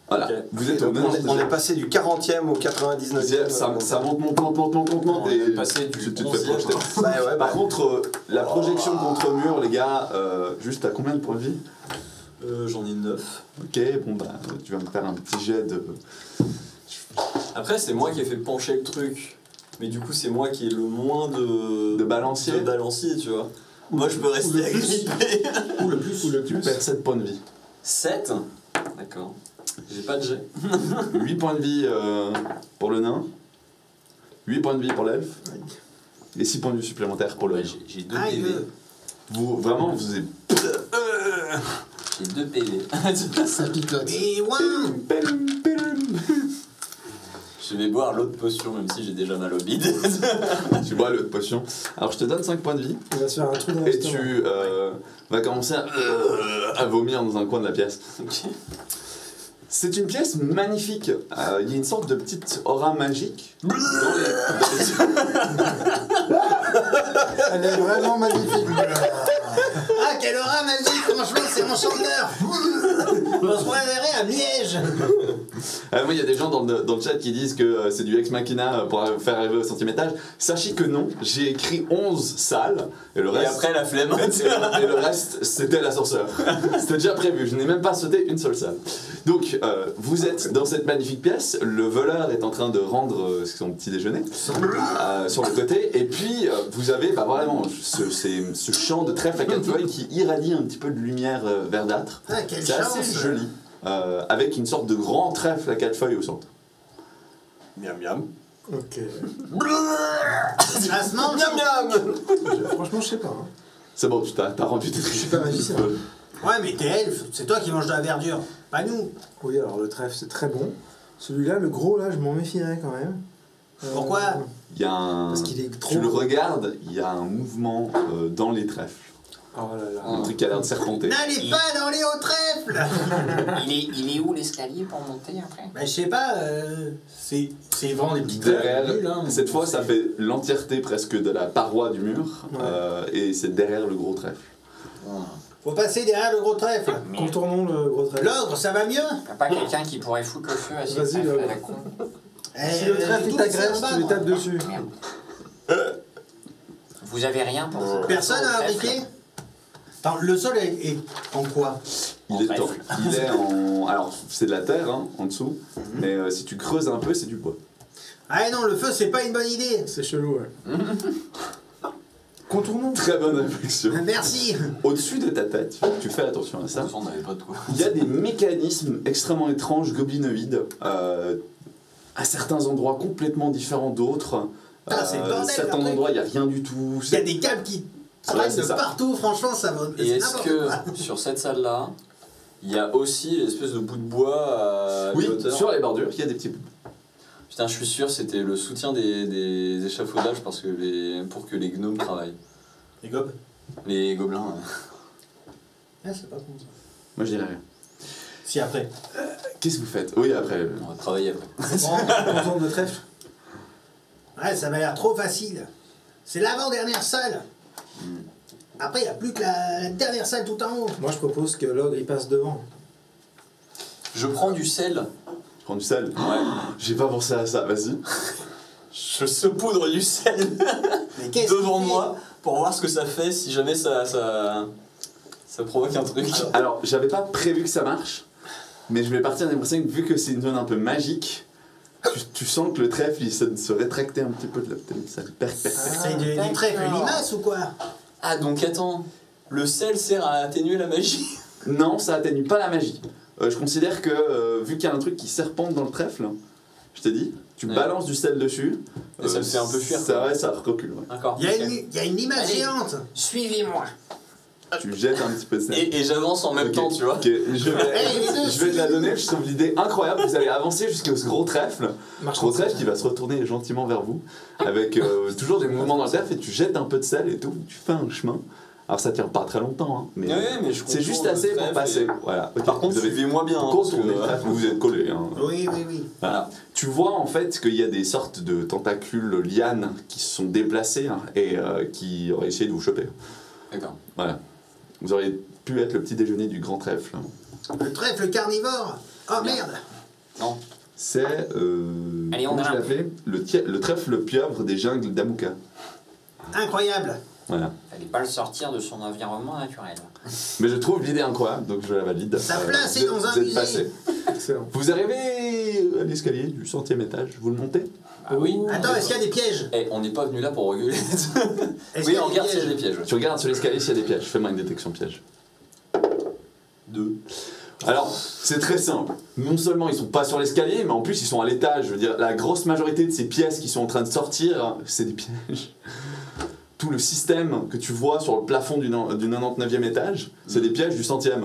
Voilà, Ok. vous êtes au On est 99e. passé du 40e au 99e. Ça monte On et est passé du tu te fais 11e. projeter. Ouais, ouais, bah. Par contre, la projection contre mur, les gars, juste à combien de points de vie? J'en ai 9. Ok, bon bah, tu vas me faire un petit jet de. Après, c'est moi qui ai fait pencher le truc. Mais du coup, c'est moi qui ai le moins De balancier. de balancier, tu vois. Moi, je peux rester agrippé. Ou le plus. Tu perds 7 points de vie. 7. D'accord. J'ai pas de jet. 8 points de vie pour le nain. 8 points de vie pour l'elfe. Et 6 points de vie supplémentaires pour le Ouais, nain. j'ai 2 Aïe. PV. Vous, vraiment, vous êtes. J'ai 2 PV. Ça picote. Et ouin. Je vais boire l'autre potion, même si j'ai déjà mal au bide. Tu bois l'autre potion. Alors je te donne 5 points de vie. Il va se faire un trou dans Et l'estomac. tu vas commencer à vomir dans un coin de la pièce. Ok. C'est une pièce magnifique. Il y a une sorte de petite aura magique. Dans les- Elle est vraiment magnifique. Ah, quelle aura magique. Franchement, c'est enchanteur. On se croirait à Liège. Moi, il y a des gens dans le chat qui disent que c'est du ex machina pour faire arriver au 100e étage. Sachez que non, j'ai écrit 11 salles et le Et reste. après, la flemme. Et le reste, c'était l'ascenseur. C'était déjà prévu, je n'ai même pas sauté une seule salle. Donc, vous êtes dans cette magnifique pièce, le voleur est en train de rendre son petit déjeuner sur le côté, et puis vous avez vraiment ce champ de trèfle à quatre feuilles qui irradie un petit peu de lumière verdâtre. Ah, quelle C'est chance. assez joli, avec une sorte de grand trèfle à quatre feuilles au centre. Miam miam. Ok. Ça se mange. Miam miam. Franchement, je sais pas. Hein. C'est bon, tu t'as rendu tes trucs. Je suis pas magicien. Ouais, mais t'es elfe. C'est toi qui manges de la verdure. Pas nous. Oui, alors le trèfle, c'est très bon. Celui-là, le gros, là, je m'en méfierais quand même. Pourquoi Il y a un... Parce qu'il est trop... Tu le regardes, il y a un mouvement dans les trèfles. Oh là là. Un truc qui a l'air de serpenter. N'allez pas dans les hauts trèfles. Il est où l'escalier pour monter après? Bah, je sais pas. C'est vraiment des petits Derrière, trèfles nuls, hein. cette fois ça fait l'entièreté presque de la paroi du mur, et c'est derrière le gros trèfle. Faut passer derrière le gros trèfle. Mais Contournons le gros trèfle. L'ogre, ça va mieux. y'a pas quelqu'un qui pourrait foutre le feu à ces Vas-y, trèfles là. à la con? Si le trèfle il tout t'agresse, laisser en bas, tu les moi. tapes dessus. Merde. Vous avez rien pour vous? Personne n'a un briquet. Attends, le sol est en quoi? Il est, trèfle. il est en. Alors c'est de la terre hein, en dessous, mais si tu creuses un peu, c'est du bois. Ah non, le feu, c'est pas une bonne idée. C'est chelou, ouais. Contournons. Très bonne réflexion. Merci. Au-dessus de ta tête, tu fais attention à De ça. toute façon, on n'avait pas de quoi. Il y a des mécanismes extrêmement étranges, goblinoïdes, à certains endroits complètement différents d'autres. Ah, c'est le bordel, certains leur truc. endroits, il n'y a rien du tout. Il y a des câbles qui traînent c'est de ça. partout, franchement, ça va. Et c'est est-ce n'importe que quoi. sur cette salle-là, il y a aussi l'espèce de bout de bois à Oui, mi-hauteur sur les bordures, il y a des petits bouts. Putain, je suis sûr c'était le soutien des échafaudages pour que les gnomes travaillent. Les gobes. Les gobelins. Ah, c'est pas con ça. Moi, je dirais rien. Si après. Qu'est-ce que vous faites? Oui, après. On va travailler après. On tourne de trèfle. Ouais, ça m'a l'air trop facile. C'est l'avant-dernière salle. Après, il n'y a plus que la dernière salle tout en haut. Moi, je propose que l'ogre il passe devant. Je prends du sel. Je prends du sel. Ouais. J'ai pas pensé à ça, vas-y. Je saupoudre du sel Mais qu'est-ce devant qu'il fait moi pour voir ce que ça fait si jamais ça provoque un truc. Alors, j'avais pas prévu que ça marche, mais je vais partir de l'impression que vu que c'est une zone un peu magique, tu sens que le trèfle il se rétracter un petit peu de la tête. Ça C'est du trèfle limace ou quoi? Ah donc attends, le sel sert à atténuer la magie. Non, ça atténue pas la magie. Je considère que vu qu'il y a un truc qui serpente dans le trèfle, je t'ai dit, tu Ouais. balances du sel dessus, Et ça le fait un peu fuir, Ça, quoi. ouais, ça recule. Ouais. D'accord. Il y a ok. il y a une limace Allez. géante. Suivez-moi. Tu jettes un petit peu de sel. Et j'avance en même Ok, temps, tu vois. ok, je vais les deux, je vais te la donner, je trouve l'idée incroyable. Vous allez avancer jusqu'au gros trèfle. Gros trèfle qui va se retourner gentiment vers vous, avec toujours des mouvements dans le trèfle, et tu jettes un peu de sel et tout, tu fais un chemin. Alors ça tient pas très longtemps, hein, mais Ouais, mais je c'est juste contourne assez le pour trèfle passer. et- Voilà. Ok, Par contre, vous avez suivez-moi bien. hein, parce que, contourné le trèfle, vous êtes collés. Hein. Oui, oui, oui. Voilà. Tu vois en fait qu'il y a des sortes de tentacules lianes qui se sont déplacés hein, et qui auraient essayé de vous choper. D'accord. Voilà. Vous auriez pu être le petit déjeuner du grand trèfle. Le trèfle carnivore. Oh Bien. merde. Non. C'est. Allez, on comment je grimpe. l'ai appelé le trèfle pieuvre des jungles d'Amuka. Incroyable. Voilà. Fallait pas le sortir de son environnement naturel. Mais je trouve l'idée incroyable, donc je la valide. Sa place est vous dans un vous êtes musée. passé. Excellent. Vous arrivez à l'escalier du 100e étage, vous le montez. Ah oui. Attends, est-ce qu'il y a des pièges? Eh, on n'est pas venu là pour regueuler. Est-ce Oui, qu'il y a on des regarde s'il y a pièges des pièges. Tu regardes sur l'escalier s'il y a des pièges. Fais-moi une détection piège. 2. Alors, c'est très simple. Non seulement ils sont pas sur l'escalier, mais en plus ils sont à l'étage. Je veux dire, la grosse majorité de ces pièces qui sont en train de sortir, c'est des pièges. Tout le système que tu vois sur le plafond du 99e étage, c'est des pièges du 100e.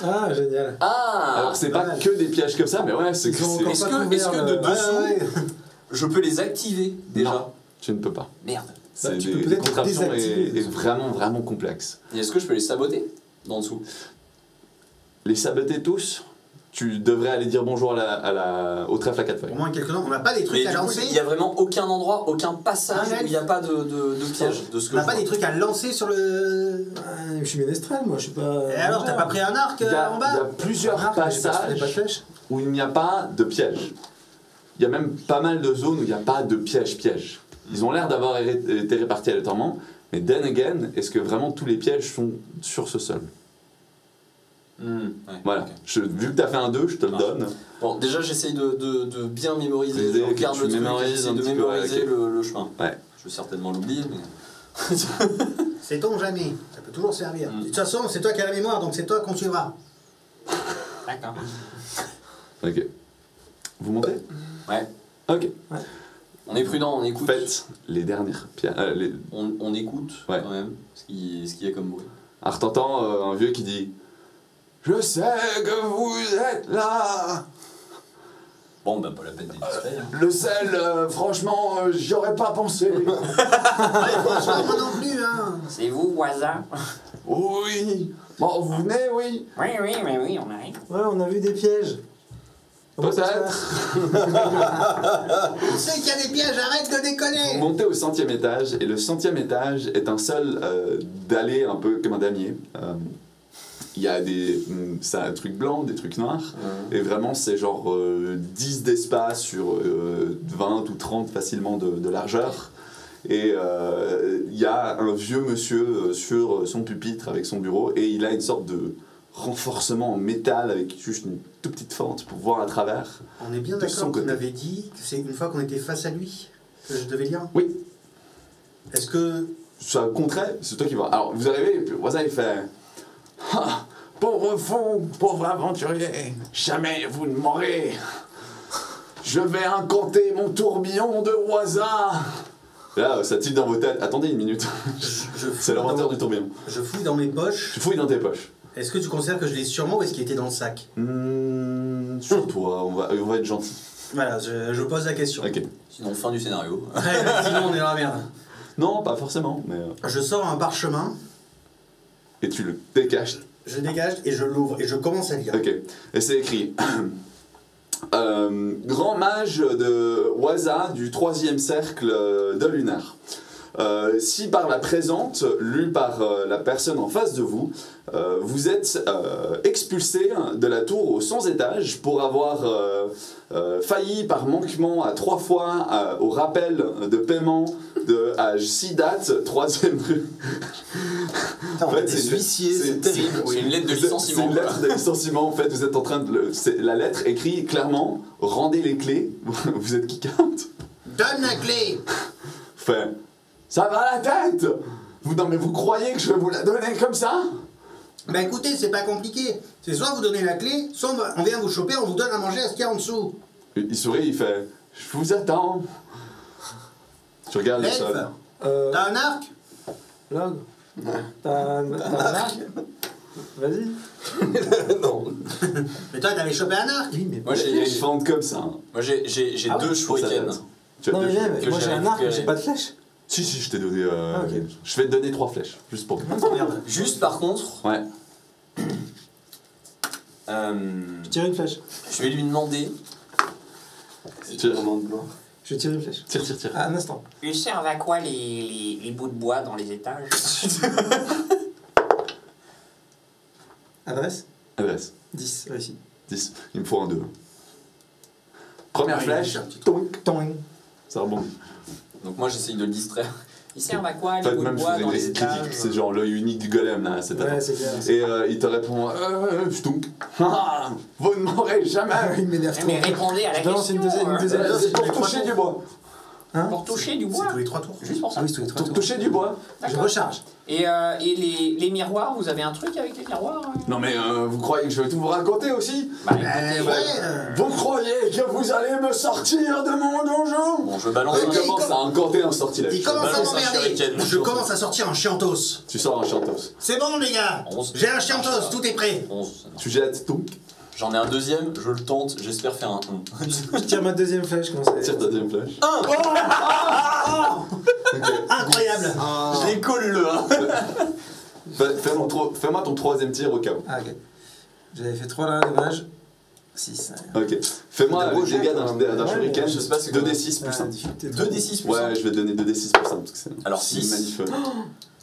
Ah, génial. Ah. Alors, c'est pas mal. que des pièges comme ça, mais ouais, c'est que Ils ont c'est- encore Est-ce pas que, couvert est-ce que le- de Ouais, dessous, ouais. je peux les activer déjà? Non, tu ne peux pas. Merde. C'est tu peux des peut-être contraptions désactiver. est vraiment, vraiment complexe. Et est-ce que je peux les saboter d'en dessous? Les saboter tous, tu devrais aller dire bonjour au trèfle à quatre Au feuilles. moins quelques-uns. On n'a pas des Mais trucs à du coup, lancer? il n'y a vraiment aucun endroit, aucun passage Ah, où il n'y a pas de piège de ce que On n'a je pas vois. des trucs à lancer sur le... Ah, je suis ménestrel, moi, je suis pas. Et alors, t'as pas pris un arc Il y a, en il y a bas? plusieurs Ah, j'ai pas de passages flèche. où il n'y a pas de piège. Il y a même pas mal de zones où il n'y a pas de piège. Ils ont l'air d'avoir été répartis aléatoirement, mais then again, est-ce que vraiment tous les pièges sont sur ce sol? Ouais, Voilà. ok. Vu que tu as fait un 2, je te le Ah. donne. Bon, déjà, j'essaye de bien mémoriser. L'idée Je que regarde tu le truc, mémorises j'essaie un de petit peu, mémoriser ok. le chemin. Ouais. Je vais certainement l'oublier, mais. Sait-on jamais? Ça peut toujours servir. Mm. De toute façon, c'est toi qui as la mémoire, donc c'est toi qu'on suivra. D'accord. Ok. Vous montez? Ouais. Ok. On est prudent, on écoute. Faites les dernières pièces. On écoute Ouais. quand même ce qu'il y a comme bruit. Alors t'entends un vieux qui dit « Je sais que vous êtes là. Bon, bah, pas la peine d'être discret. Hein. Le sel, franchement, j'y aurais pas pensé. Ouais, franchement, moi non plus, hein. C'est vous, Waza? Oui. Bon, vous venez, oui. Oui, oui, mais oui, on arrive. Ouais, on a vu des pièges. Comment ça se Peut-être. passe On sait qu'il y a des pièges, arrête de Vous déconner. montez au 100e étage, et le 100e étage est un sol dallé un peu comme un damier. Il y a ça a un truc blanc, des trucs noirs, et vraiment c'est genre 10 d'espace sur 20 ou 30 facilement de largeur. Et il y a un vieux monsieur sur son pupitre avec son bureau, et il a une sorte de renforcement en métal avec juste une toute petite fente pour voir à travers. On est bien De son d'accord qu'il côté. m'avait dit que c'est une fois qu'on était face à lui que je devais lire. Oui. Est-ce que ça compterait, c'est toi qui vois. Alors vous arrivez, et puis voisin il fait ah, pauvre fou, pauvre aventurier, jamais vous ne m'aurez. Je vais incanter mon tourbillon de Waza. Là, ça tilte dans vos têtes. Attendez une minute. C'est l'inventeur du tourbillon. Je fouille dans mes poches. Tu fouilles dans tes poches. Est-ce que tu considères que je l'ai sûrement ou est-ce qu'il était dans le sac? Sur toi, on va être gentil. Voilà, je pose la question. Ok. Sinon, fin du scénario. Ouais, sinon on est dans la merde. Non, pas forcément, mais. Je sors un parchemin, Et tu le décaches. je dégage et je l'ouvre et je commence à lire. Ok. Et c'est écrit Grand mage de Waza du 3e cercle de Lunar. Si par la présente, lue par la personne en face de vous, vous êtes expulsé de la tour aux 100 étages pour avoir failli par manquement à 3 fois au rappel de paiement à Sidat, 3e rue. Putain, on est des huissiers, c'est terrible. C'est une lettre de licenciement. C'est une lettre de licenciement, en fait, vous êtes en train de... la lettre écrit clairement, rendez les clés, vous êtes kick out. Donne la clé. Fait, ça va à la tête non mais vous croyez que je vais vous la donner comme ça? Bah écoutez, c'est pas compliqué. C'est soit vous donnez la clé, soit on vient vous choper, on vous donne à manger à ce qu'il y a en dessous. Il sourit, il fait, je vous attends. Tu regardes le L'elfe, sol. t'as un arc? Log. T'as un arc? Vas-y. Non. Mais toi, t'avais chopé un arc? Oui, mais Moi, Il y a une fente comme ça. Hein. Moi, j'ai Ah deux ouais, Pour sa shurikens. tête. Tu as non, deux mais choses. même, que moi j'ai j'avais un arc, mais récupéré. j'ai pas de flèche. Si, je t'ai donné... Ah, ok. Je vais te donner 3 flèches, juste pour... Merde. Juste par contre, Ouais. Je tire une flèche. je vais lui demander. Tire. Je tire une flèche. Tire. Ah, un instant. Ils servent à quoi les bouts de bois dans les étages? Adresse Adresse. 10, réussi. 10. Il me faut un 2. Première Ah, flèche. il y a un petit Tonk. Toing. Ça rebondit. Donc, moi, j'essaye de le distraire. Ils servent à quoi En les fait, bouts de même je bois faisais une dans les réussite étages? critique. C'est genre l'œil unique du golem là, cette Ouais, année. c'est clair. Et il te répond Stunk. Ah, vous ne m'aurez jamais. Il m'énerve trop. Mais répondez à la Je balance question. une deuxième C'est pour toucher du bois. Hein? Pour toucher du C'est bois. tous les 3 tours. Juste pour ça. Ah oui, c'est tous les 3 Pour tours. toucher du bois. Je D'accord. recharge. Et les miroirs, vous avez un truc avec les miroirs? Non mais vous croyez que je vais tout vous raconter aussi? Bah Eh écoutez, ouais. Vous croyez que vous allez me sortir de mon donjon? Bon, je balance Il Ouais, un. commence à incanter un sortilège. Il commence à balance un m'emmerder. shuriken. Je commence à sortir un chiantos. Tu sors un chantos. C'est bon les gars. 11. J'ai un chiantos, tout est prêt. 11. Tu jettes Tunk. J'en ai un deuxième, je le tente, j'espère faire un 1. Je tire ma deuxième flèche, comment c'est? Tire ta deuxième flèche. Incroyable. Je les colle le 1. Fais-moi ton 3e tir au cas où. Ah, ok. J'avais fait 3 là, dommage. 6. Ok. Fais-moi le dégât d'un Ouais, shuriken. je sais pas c'est 2d6 plus 1. 2d6 plus 1. Ouais, je vais te donner 2d6 plus 1 parce que c'est Alors, c'est 6. magnifique.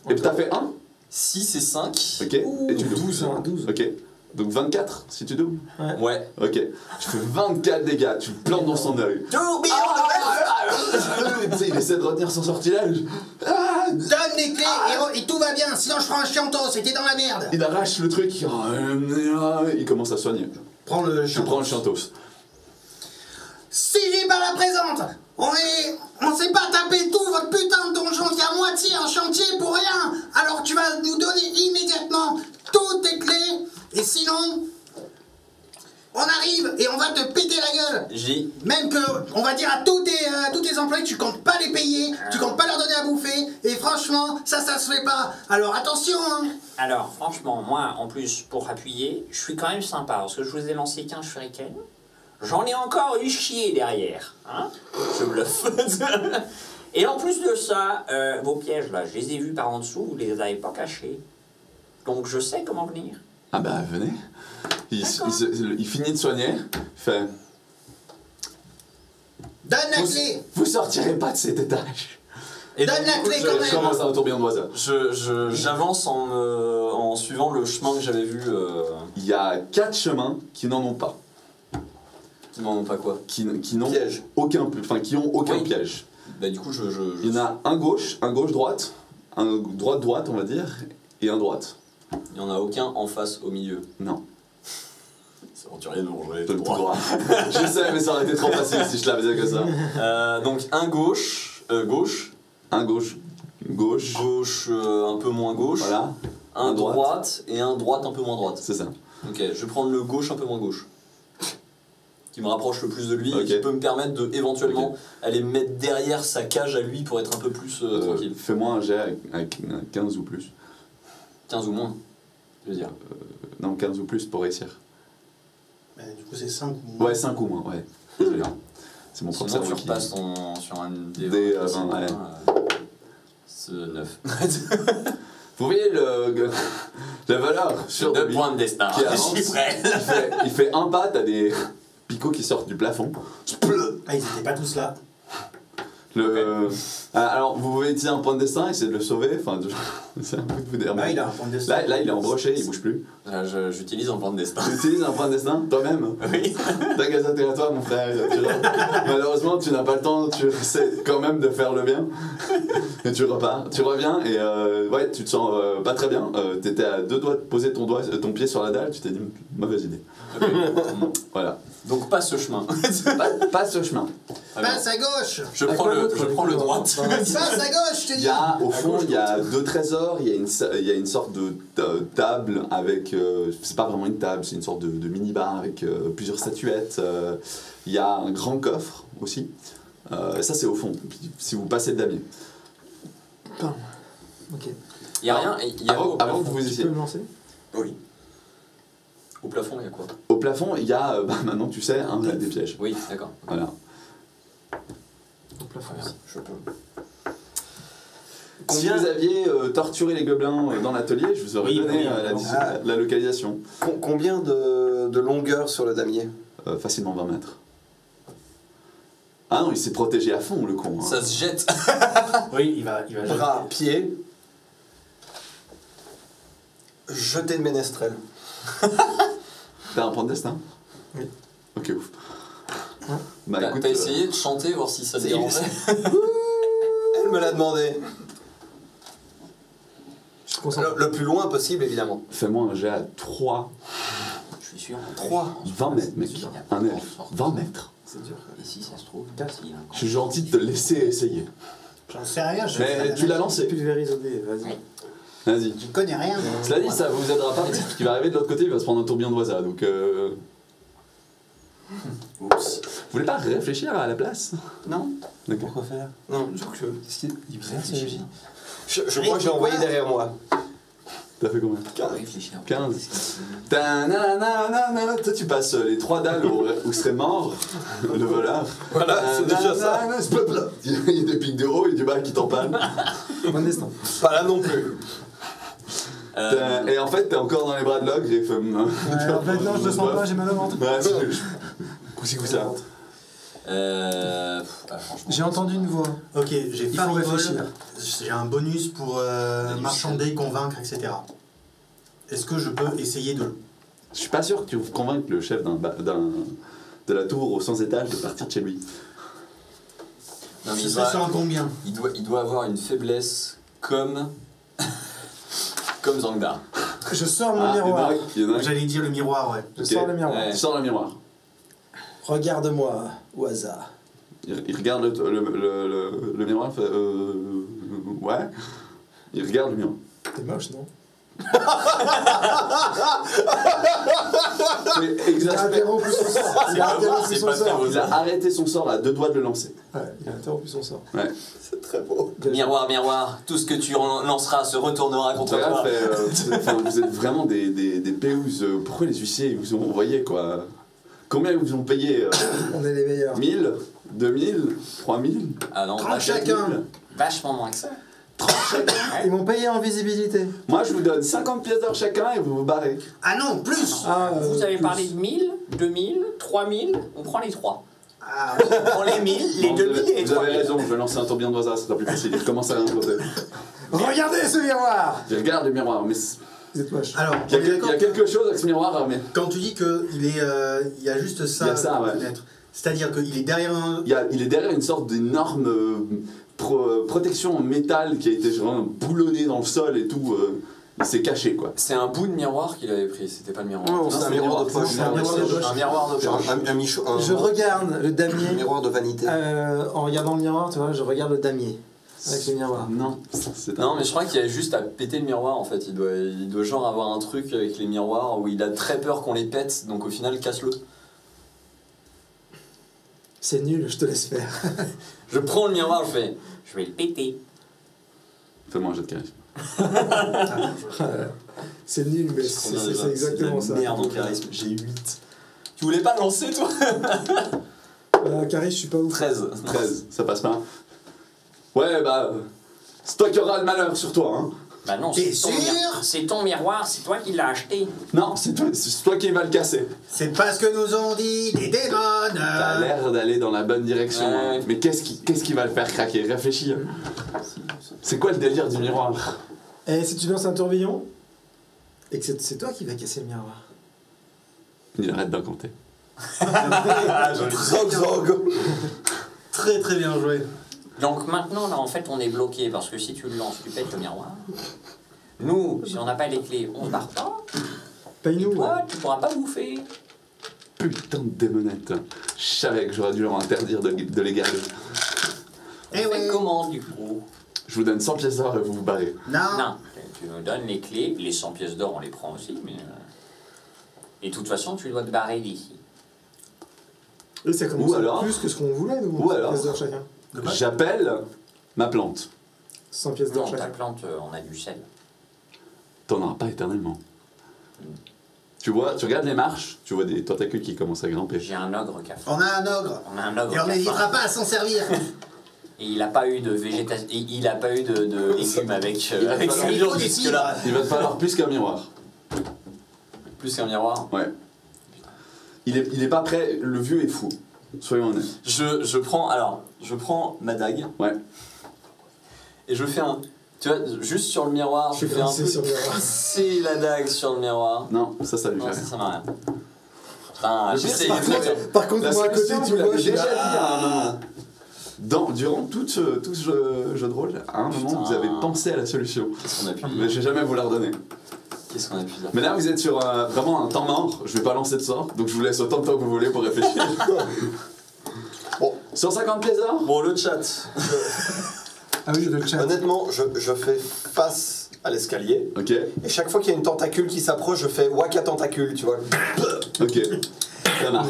Et puis t'as fait 1. 6 et 5. Ok. Et tu doubles. 12. 12. Ok. Donc 24 si tu doubles. Ouais. Ok. Tu fais 24 dégâts, tu le plantes dans son œil. Tourbillon Tu sais, il essaie de retenir son sortilège. Ah, Donne les clés et tout va bien, sinon je prends un chiantos et t'es dans la merde. il arrache le truc. Il commence à soigner. Prends le Tu prends le chantos. Si j'ai pas la présente, on s'est pas tapé tout votre putain de donjon qui est à moitié un chantier pour rien. Alors tu vas nous donner immédiatement toutes tes clés et sinon on arrive et on va te péter la gueule. J'ai. Même que on va dire à tous tes employés que tu comptes pas les payer, tu comptes pas leur donner à bouffer et franchement ça se fait pas. Alors attention hein. Alors, franchement, moi, en plus, pour appuyer, je suis quand même sympa, parce que je vous ai lancé 15 shurikens. J'en ai encore eu chier derrière. Hein? Je bluffe. Et en plus de ça, vos pièges, là, je les ai vus par en dessous, vous les avez pas cachés. Donc, je sais comment venir. Ah bah venez. D'accord. Il finit de soigner. Il fait. Donne la clé. Vous sortirez pas de cet étage. Et Donne donc, la du coup, clé je- quand Je même. commence un tourbillon d'oiseau. J'avance en suivant le chemin que j'avais vu. Il y a 4 chemins qui n'en ont pas. Qui m'en ont pas quoi. Qui n'ont Piège. aucun, qui ont aucun Oui. piège. Bah, du coup, Il y en a un gauche-droite, un droite-droite on va dire, et un droite. Il n'y en a aucun en face au milieu. Non. C'est aventurier, non, j'aurais Le été plus droit. droit. Je sais, mais ça aurait été trop facile si je l'avais fait comme ça. Donc un gauche, gauche, Un gauche, Gauche. Gauche, un peu moins gauche. Voilà. Un Droite. droite et un droite un peu moins droite. C'est ça. Ok, je vais prendre le gauche un peu moins gauche. Qui me rapproche le plus de lui Ok. et qui peut me permettre de éventuellement aller me mettre derrière sa cage à lui pour être un peu plus tranquille. Fais-moi un jet avec 15 ou plus. 15 ou moins, je veux dire. Non, 15 ou plus pour réussir. Bah, du coup, c'est 5 ou moins. Ouais, 5 ou moins, ouais. Désolé. C'est mon Sinon, propre tu cerveau qui... repasses sur un Des, D20, ouais. C'est 9. Vous voyez la valeur sur 2 lui points de destin. qui Je avance. suis prêt. Il fait un pas, t'as des picots qui sortent du plafond. Ah, ils étaient pas tous là. Alors, vous pouvez utiliser un point de destin, essayer de le sauver. Enfin, c'est un peu de vous dire. Ah, il a un point de destin. Là, il est embroché, il bouge plus. J'utilise un point de destin. Tu utilises un point de destin toi-même. Oui. T'as qu'à s'attirer à toi, mon frère. Malheureusement, tu n'as pas le temps, tu essaies quand même de faire le bien. Et tu repars. Tu reviens et ouais, tu te sens pas très bien. T'étais à 2 doigts de poser ton pied sur la dalle, tu t'es dit, mauvaise idée. Ok. Voilà. Donc pas ce chemin. Pas ce chemin. Alors, Passe à gauche. je prends le droit. Passe à gauche, je te Il dis. y a, au fond, il y a 2 trésors, il y a une sorte de table avec... c'est pas vraiment une table, c'est une sorte de mini-bar avec plusieurs statuettes. Il y a un grand coffre aussi. Ça, c'est au fond, si vous passez le damier. Ok. Il y a rien. Il y a Avant que vous Tu essayiez. peux me lancer? Oui. Au plafond, il y a quoi? Au plafond, il y a, maintenant tu sais, des pièges. Oui, d'accord. Voilà. Au plafond. Très bien, je peux. Si vous aviez torturé les gobelins dans l'atelier, je vous aurais donné la localisation. Combien de longueur sur le damier? Facilement 20 mètres. Ah non, il s'est protégé à fond, le con. Hein. Ça se jette. Oui, il va Bras, pied. Jeter de ménestrel. T'as un point de destin? Oui. Ok, ouf. Bah, T'as écoute, essayé de chanter, voir si ça te c'est- dérangeait? Elle me l'a demandé. Je suis concentré. Le plus loin possible, évidemment. fais-moi un jet à 3, Je suis sûr. 20 mètres, mec. Un elfe. 20 mètres. C'est dur. Et si ça se trouve, s'il a un Je suis gentil de te laisser essayer. J'en sais rien. Mais tu l'as lancé. Pulvérise au dé, vas-y. Vas-y. Je connais rien. Cela dit, ça vous aidera pas, parce qu'il va arriver de l'autre côté, il va se prendre un tourbillon d'oiseau. Donc, Oups. vous voulez pas réfléchir à la place? Non. D'accord. Pourquoi faire Non. Il réfléchit. Je crois que j'ai envoyé derrière moi. T'as fait combien? Réfléchir. 15. Ta-na-na-na-na. Toi, tu passes les 3 dalles où serait mort le voleur. Voilà, c'est déjà ça. Ta-na-na-na, spop-là. Il y a des pics de haut et du bas qui t'empalent. Point de destin. Pas là non plus. Et en fait, t'es encore dans les bras de l'ogre et il fait. En fait, non, je le sens pas, j'ai mal au ventre. Ouais, c'est. Coup-ci, coup-ça. Franchement. J'ai entendu une voix. Ok, j'ai Il pas faut réfléchir. réfléchir. J'ai un bonus pour marchander, convaincre, etc. Est-ce que je peux essayer de... Je suis pas sûr que tu convainques le chef de la tour aux 100 étages de partir de chez lui. Non, mais Ce serait sur un combien? il doit avoir une faiblesse comme Zangdar. Je sors mon Ah, miroir. il y en a un qui- J'allais dire le miroir, ouais. Je Ok. sors le miroir. Ouais. Tu sors le miroir. Regarde-moi, au hasard. Il regarde le miroir, il fait ouais. Il regarde le miroir. T'es moche, non? C'est Il a exaspéré. interrompu son sort. Il a interrompu c'est son pas sort. très Il a arrêté son sort à 2 doigts de le lancer. Ouais, il a interrompu son sort. Ouais. C'est très beau. Miroir, miroir, tout ce que tu lanceras se retournera contre Regarde, toi. vous êtes vraiment des péouses. Pourquoi les huissiers ils vous ont envoyé quoi? Combien ils vous ont payé? On est les meilleurs. 1000 2000 3000 Ah non, 30 chacun. Vachement moins que ça. Ils m'ont payé en visibilité. Moi je vous donne 50 pièces d'or chacun et vous vous barrez. Ah non, plus. Ah, Vous avez plus. parlé de 1000, 2000, 3000, on prend les 3. Ah, On prend les 1000, les Bon, 2000 et les vous avez 3000. raison, je vais lancer un tourbillon d'oiseau, ça sera plus facile. Il commence à rien côté. Regardez ce miroir. Je regarde le miroir, mais Vous êtes moche. alors, il y, on est il d'accord y a quelque chose avec ce miroir, mais quand tu dis qu'il est, il y a juste ça, Il y a ça, à ouais. connaître. C'est-à-dire qu'il est derrière un... il est derrière une sorte d'énorme protection en métal qui a été genre boulonnée dans le sol et tout. Il s'est caché quoi. C'est un bout de miroir qu'il avait pris, c'était pas le miroir. Non, c'est un miroir de poche. C'est un miroir de poche. Un miroir de Genre poche. un Je regarde le un damier. miroir de vanité. En regardant le miroir, tu vois, je regarde le damier. Avec les miroirs. Non, c'est Non, mais je crois qu'il y a juste à péter le miroir en fait. Il doit genre avoir un truc avec les miroirs où il a très peur qu'on les pète, donc au final, casse-le. C'est nul, je te laisse faire. Je prends le miroir, je fais. Je vais le péter. Fais-moi un jet de charisme. C'est nul, mais c'est exactement ça. Merde en charisme, j'ai 8. Tu voulais pas le lancer toi? Carré, je suis pas ouf. 13. 13, ça passe pas. Ouais, bah. C'est toi qui auras le malheur sur toi, hein. Bah non, T'es c'est ton, sûr c'est ton miroir, c'est toi qui l'as acheté. Non, c'est toi qui vas le casser. C'est pas ce que nous ont dit les démons. T'as l'air d'aller dans la bonne direction. Ouais. Hein. Mais qu'est-ce qui va le faire craquer? Réfléchis. Hein. C'est quoi le délire du miroir? Et si tu lances un tourbillon, et que c'est toi qui vas casser le miroir. Il arrête d'en compter. Zog zog. Très très bien joué. Donc maintenant, là, en fait, on est bloqué parce que si tu le lances, tu pètes le miroir. Nous, si on n'a pas les clés, on se barre pas. Paye-nous. Toi, tu pourras pas bouffer. Putain de démonette. Je savais que j'aurais dû leur interdire de les garder. Eh On fait oui. comment, du coup? Je vous donne 100 pièces d'or et vous vous barrez. Non. Non, tu nous donnes les clés, les 100 pièces d'or, on les prend aussi, mais... Et de toute façon, tu dois te barrer d'ici. Et ça commence Ou à alors- plus que ce qu'on voulait, nous. Ou 100 alors- pièces d'or chacun. J'appelle ma plante. 100 pièces d'or Non, ta chacun. plante, on a du sel. T'en auras pas éternellement. Tu vois, tu regardes les marches, tu vois des tentacules qui commencent à grimper. J'ai un ogre qui a faim. On a un ogre. On a un ogre Et on qui a n'hésitera faim. pas à s'en servir. Et il a pas eu de végétation, il a pas eu de légumes avec falloir- ses il viandes faut des jusque-là. Il va te falloir plus qu'un miroir. Plus qu'un miroir. Ouais. Il est pas prêt, le vieux est fou. Soyons honnêtes. Je prends ma dague Ouais. et je fais un. Tu vois, juste sur le miroir, je Je fais un grincer peu sur le miroir. passer la dague sur le miroir. Non, ça lui Non, fait ça, rien. ça m'a rien. Putain, j'essaye Par de contre, faire. par contre, La moi à côté, solution, tu vous vois, l'avez je suis déjà dit là. à un moment. Durant tout ce jeu de rôle, à un moment, Putain. vous avez pensé à la solution. Qu'est-ce qu'on a pu Mais dire? je vais jamais vous la redonner. Qu'est-ce qu'on a pu dire? Mais là, vous êtes sur vraiment un temps mort. Je vais pas lancer de sort, donc je vous laisse autant de temps que vous voulez pour réfléchir. Bon, 150 pièces d'or? Bon, le chat. Ah oui, le chat. honnêtement, je fais face à l'escalier. Ok, Et chaque fois qu'il y a une tentacule qui s'approche, je fais waka tentacule, tu vois. ok. Ça marche.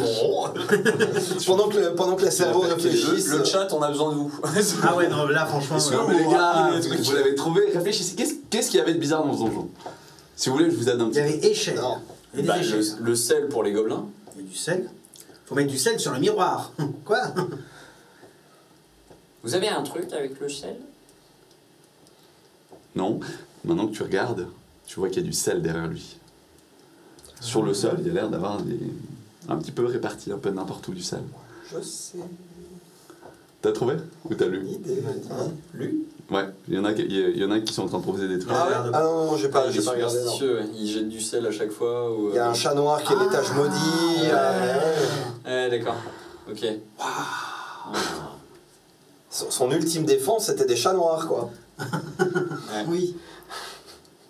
Pendant que les cerveaux réfléchissent. Le chat, on a besoin de vous. Ah ouais, non, là, franchement. Est-ce que ouais. vous, les gars, des trucs. vous l'avez trouvé? Réfléchissez. Qu'est-ce qu'il y avait de bizarre dans ce donjon? Si vous voulez, je vous aide un Il petit y peu. avait échelle. Non. Il y a des Bah, échelles. le sel pour les gobelins. Il y a du sel. Faut mettre du sel sur le miroir. Quoi? Vous avez un truc avec le sel? Non. Maintenant que tu regardes, tu vois qu'il y a du sel derrière lui. Sur le sol, il y a l'air d'avoir un petit peu réparti un peu n'importe où du sel. Je sais. T'as trouvé? Ou t'as lu? Idée, Lui? Ouais, il y en a qui sont en train de proposer des trucs. Ah ouais? Ah non, j'ai pas Il est regardé. Non. superstitieux, ouais. Il jette du sel à chaque fois. Ou, Il y a un chat noir qui est l'étage maudit. Ouais, d'accord. Ok. Son ultime défense, c'était des chats noirs, quoi. Ouais. Oui.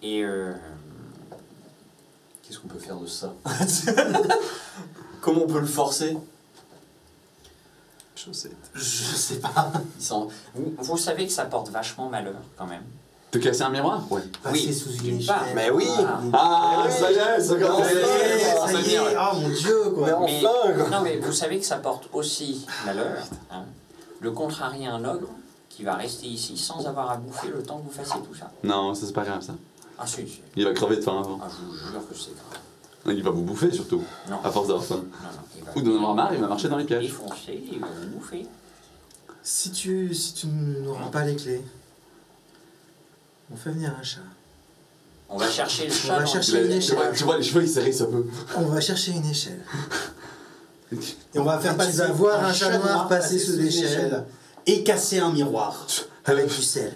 Et Qu'est-ce qu'on peut faire de ça? Comment on peut le forcer? Chaussette. Je sais pas. vous savez que ça porte vachement malheur quand même. Te casser un miroir? Ouais. Passer sous une d'une part. échelle. Mais oui. Ah, oui. ça y est, ça commence. Ça y est, ça ça y est. vient, ouais. Oh mon dieu, Mais quoi. enfin, quoi. Non mais vous savez que ça porte aussi malheur. Hein. Le contrarier un ogre qui va rester ici sans avoir à bouffer le temps que vous fassiez tout ça. Non, ça c'est pas grave ça. Ah si, si. Il va crever de faim avant. Ah, je vous jure que c'est grave. Il va vous bouffer surtout, Non. à force d'avoir faim. Non, non, il va Ou d'en avoir marre, il va marcher dans les pièges. défoncer, il va vous bouffer. Si tu ne nous rends pas les clés, on fait venir un chat. On va chercher le On chat. va dans- chercher une échelle. Tu vois, les cheveux ils s'érissent un peu. On va chercher une échelle. Et on va faire Tu passer vas voir un chat noir passer sous l'échelle. et casser un miroir avec du sel.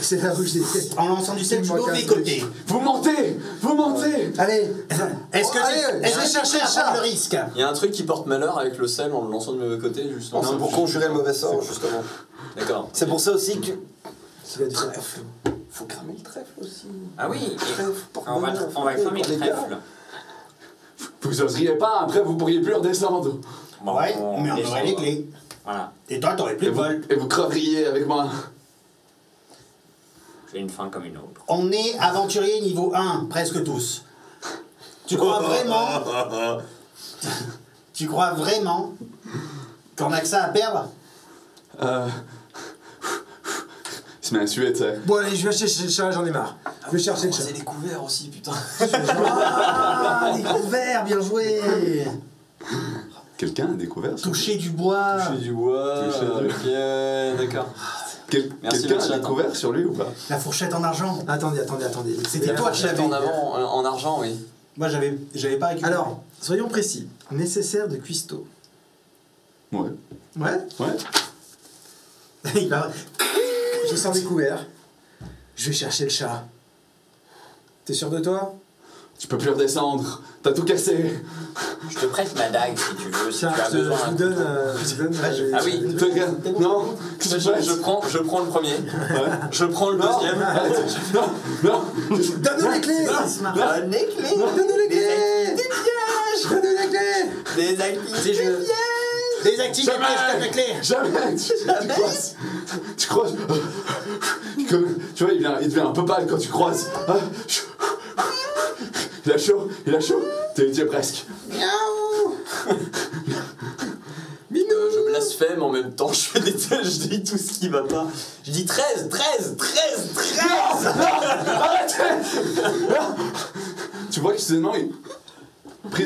C'est là où j'ai. En lançant du sel du Dis-moi mauvais qu'un côté. Vous mentez! Vous mentez! Allez. Est-ce que Allez, est-ce je vais que chercher tu es prêt à le chat. prendre le risque? Il y a un truc qui porte malheur avec le sel en le lançant du mauvais côté, justement. Non, c'est pour conjurer le mauvais sort, justement. D'accord. C'est pour ça aussi que. Il a du trèfle. Faut cramer le trèfle aussi. Ah oui, et Trèfle, on va cramer le trèfle. Vous oseriez pas, après vous pourriez plus redescendre. Bon, Ouais, mais on descend. aurait les clés. Voilà. Et toi, t'aurais plus Et de vous, vol. et vous creveriez avec moi. J'ai une faim comme une autre. On est aventurier niveau 1, presque tous. Tu crois vraiment... Tu crois vraiment qu'on a que ça à perdre? Il se met à suer, tu sais. Bon, allez, je vais chercher le chat, j'en ai marre. Je vais chercher le chat. C'est les couverts aussi, putain. Ah, les couverts, bien joué. Quelqu'un a découvert ça? Toucher du bois. Toucher du bois. Toucher du- Ok, d'accord. Merci, Quelqu'un le chat. a découvert sur lui ou pas? La fourchette en argent. Attendez. C'était toi qui l'avais. En avant, en argent, oui. Moi, j'avais pas récupéré. Alors, soyons précis. Nécessaire de cuistot. Ouais. Ouais. Ouais. Il va- Je sors des couverts. Je vais chercher le chat. T'es sûr de toi? Tu peux plus redescendre. T'as tout cassé. Je te prête ma dague si tu veux, si Tiens, tu as je besoin. vous donne. Ah oui. Non. Qu'est-ce que tu fais? Je prends le premier. Ouais. Je prends le deuxième. Non. Donne-nous les clés! Donne les clés. Donne-nous les clés! Des pièges. Donne-nous les clés! Des activités. Désactive les pièges, je tape la clé. Jamais. Tu croises. Tu vois, il devient un peu pâle quand tu croises. Il a chaud. T'es presque. Je blasphème en même temps, je dis tout ce qui va pas. Je dis 13. Tu vois que soudainement il. Pris.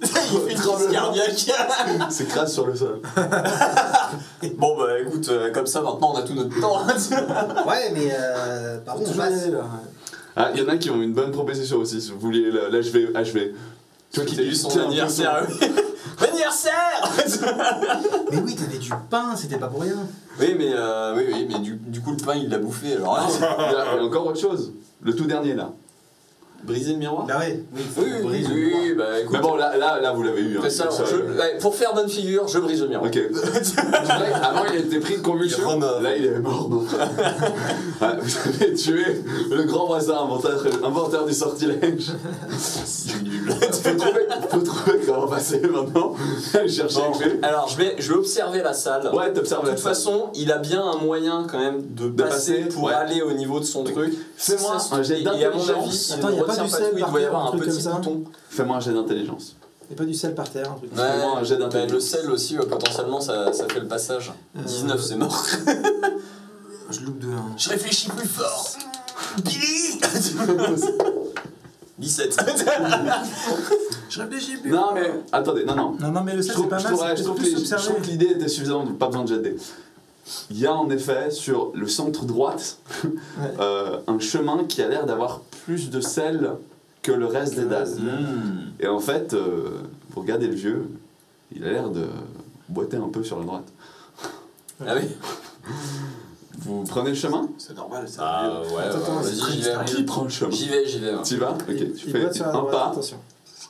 Il fait une crise cardiaque. S'écrase sur le sol. Bon bah écoute, comme ça maintenant on a tout notre temps. Ouais, mais par contre, on Toujours y passe. aller, là. Ah, il y en a qui ont une bonne proposition aussi. Si vous voulez, là je vais. Tu vois C'est juste son tient un peu anniversaire. Bon anniversaire. Mais oui, t'avais du pain, c'était pas pour rien. Oui mais du coup le pain il l'a bouffé alors. Il y a encore autre chose. Le tout dernier là. Briser le miroir. Bah ouais. Oui, Oui, bah écoute. Mais bon, là vous l'avez eu. Après ça, ouais, pour faire bonne figure, je brise le miroir. Ok. Avant, il a été pris de convulsion. Il est remords. Là, il est mort. Ouais, vous avez tué le grand voisin, inventeur du sortilège. C'est nul. Faut trouver comment passer maintenant. Chercher Bon, les clés. alors je vais observer la salle. Ouais, t'observes De la toute salle. façon, il a bien un moyen quand même de passer pour ouais. aller au niveau de son truc. Fais-moi un jet Et à mon avis, d'intelligence. s'il Attends, ne y a pas retient du pas sel tout, il par doit y terre, avoir un un truc petit comme ça bouton. Fais-moi un jet d'intelligence. Y'a pas du sel par terre, un truc. Fais-moi un jet d'intelligence. Le sel aussi, potentiellement, ça fait le passage. 19, c'est mort. Je loupe de 1. Je réfléchis plus fort. Billy 17. Je réfléchis plus. Non, mais attendez, non. Non, mais le Je sel, trouve, c'est pas je mal. trouve- c'est je trouve plus que je trouve que l'idée était suffisante, pas besoin de jet de dés. Il y a en effet sur le centre droite un chemin qui a l'air d'avoir plus de sel que le reste des dalles. Et en fait, vous regardez le vieux, il a l'air de boiter un peu sur la droite. Ah oui. Vous prenez le chemin? C'est normal, c'est Ah ouais, Attends, c'est vas-y, j'y vais. Qui prend le chemin? J'y vais. Ouais. Tu y vas? Ok, tu Il fais boite sur la un droite, pas, attention.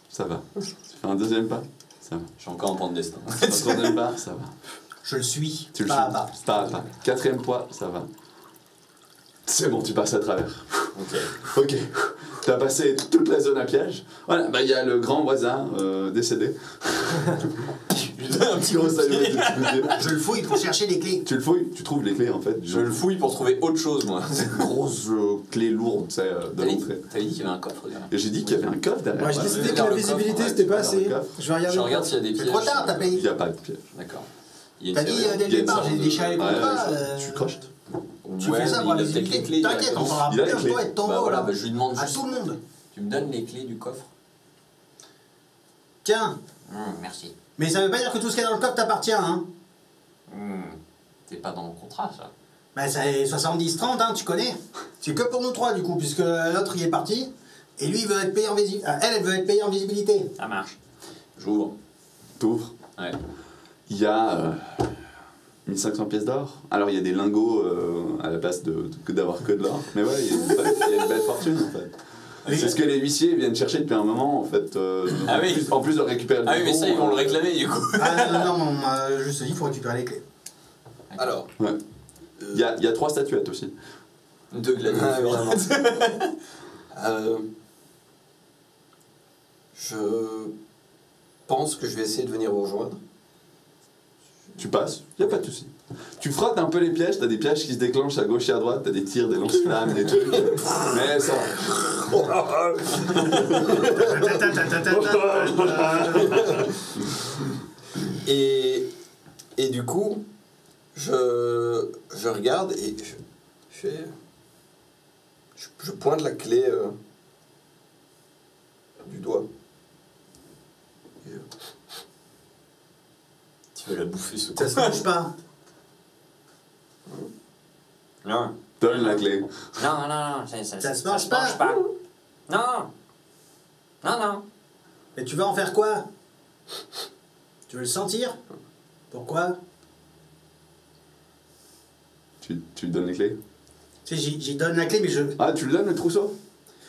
ça va. Tu fais un deuxième pas, ça va. Je suis encore en point de destin. Un troisième pas, ça va. Je le suis. Tu le pas à suis. pas. Pas à pas. Quatrième pas, ça va. C'est bon, tu passes à travers. Ok. Ok. T'as passé toute la zone à piège. Voilà, bah il y a le grand voisin décédé. Je lui donne un petit Comment coup ça de lui met pied. des coups de pied? Je le fouille pour chercher les clés. Tu le fouilles, tu trouves les clés en fait. Je le fouille pour trouver autre chose, moi. Grosse clé lourde, tu sais, de T'avais l'entrée. dit qu'il y avait un coffre derrière. Et j'ai dit qu'il y avait un coffre derrière. Ouais, j'ai Voilà. décidé que Regarde la le visibilité coffre, c'était ouais, pas tu vas assez. dans le coffre. Je vais regarder. Je regarde s'il y a des C'est pièges. trop tard, t'as Il payé. n'y a pas de piège. D'accord. Il y a T'as une dit serrure. dès Il y a le une départ, j'ai sorte de- déchiré les Ouais, contrats. Tu crochetes. Tu Ouais, fais ça mais pour la il a peut-être les visibilité. clés. T'inquiète, on s'en Il a les rappelle, clés. toi et ton Bah rôle, voilà, là. bah je lui demande À juste. tout le monde. Tu me donnes les clés du coffre. Tiens, Merci. mais ça veut pas dire que tout ce qu'il y a dans le coffre t'appartient, hein. C'est pas dans mon contrat, ça. Bah, c'est 70-30, hein, tu connais. C'est que pour nous trois, du coup, puisque l'autre il est parti. Et lui, il veut être payé en visibilité. Elle veut être payée en visibilité. Ça marche. J'ouvre. T'ouvres. Ouais. Il y a 1500 pièces d'or. Alors il y a des lingots à la place d'avoir que de l'or. Mais ouais, il y a une belle fortune en fait. C'est ce que les huissiers viennent chercher depuis un moment en fait. Ah oui. En plus de récupérer le Ah oui, mais ça, ils vont le réclamer du coup. Ah non, juste dit, il faut récupérer les clés. Alors, Ouais. Il y a 3 statuettes aussi. De gladiateurs. Ah, évidemment. Je pense que je vais essayer de venir vous rejoindre. Tu passes, y a pas de souci. Tu frottes un peu les pièges, t'as des pièges qui se déclenchent à gauche et à droite, t'as des tirs, des lance-flammes, des trucs. Mais ça va. Et du coup, je regarde et je pointe la clé du doigt. Et, Tu vas la bouffer ce Ça se mange pas. Non. Donne la clé. Non, Ça se mange pas. Non. Non. Mais tu vas en faire quoi? Tu veux le sentir? Pourquoi? Tu lui donnes les clés. Tu sais, j'y donne la clé, mais je... Ah, tu lui donnes le trousseau?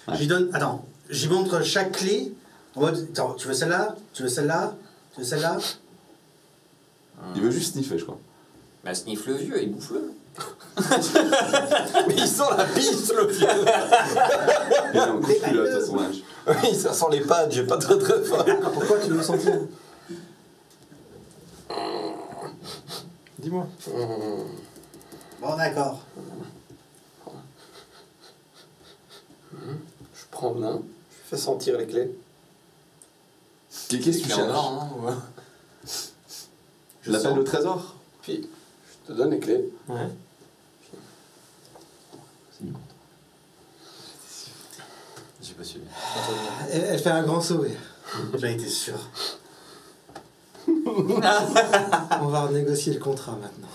Ouais. J'y donne... Attends, j'y montre chaque clé. En mode, attends, tu veux celle-là? Tu veux celle-là? Tu veux celle-là? Il veut juste sniffer, je crois. Bah, sniffe le vieux et bouffe-le. mais il sent la piste, le vieux. Il est en couche-culotte à son âge. Oui, ça sent les pattes, j'ai pas très très faim. Pourquoi tu veux le sentir? Dis-moi. Bon, d'accord. Je prends l'un, je fais sentir les clés. Qu'est-ce que tu Clé en cherches? or, non? Ouais. Je l'appelle le trésor? Puis, je te donne les clés. Ouais. J'ai pas suivi. Elle fait un grand sourire. J'en étais sûr. On va renégocier le contrat maintenant.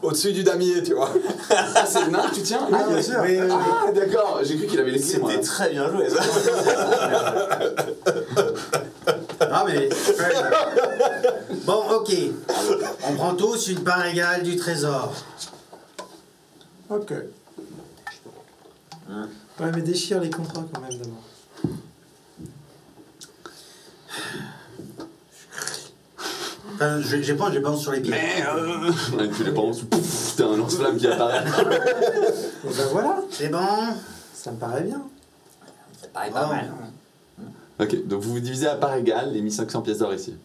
Au-dessus du damier, tu vois. Ah, c'est le nain que tu tiens? Ah, bien sûr. Oui, oui, oui. Ah, d'accord, j'ai cru qu'il avait les clés, moi. très bien joué, ça. Ah, mais... Bon, ok. On prend tous une part égale du trésor. Ok. Ouais, mais déchire les contrats quand même d'abord. Enfin, j'ai pas sur les pieds. Ouais, tu les penses, pouf, t'as un lance-flamme qui apparaît. Et ben voilà, C'est bon. ça me paraît bien. Ça paraît pas mal. Ok, donc vous vous divisez à part égale les 1500 pièces d'or ici.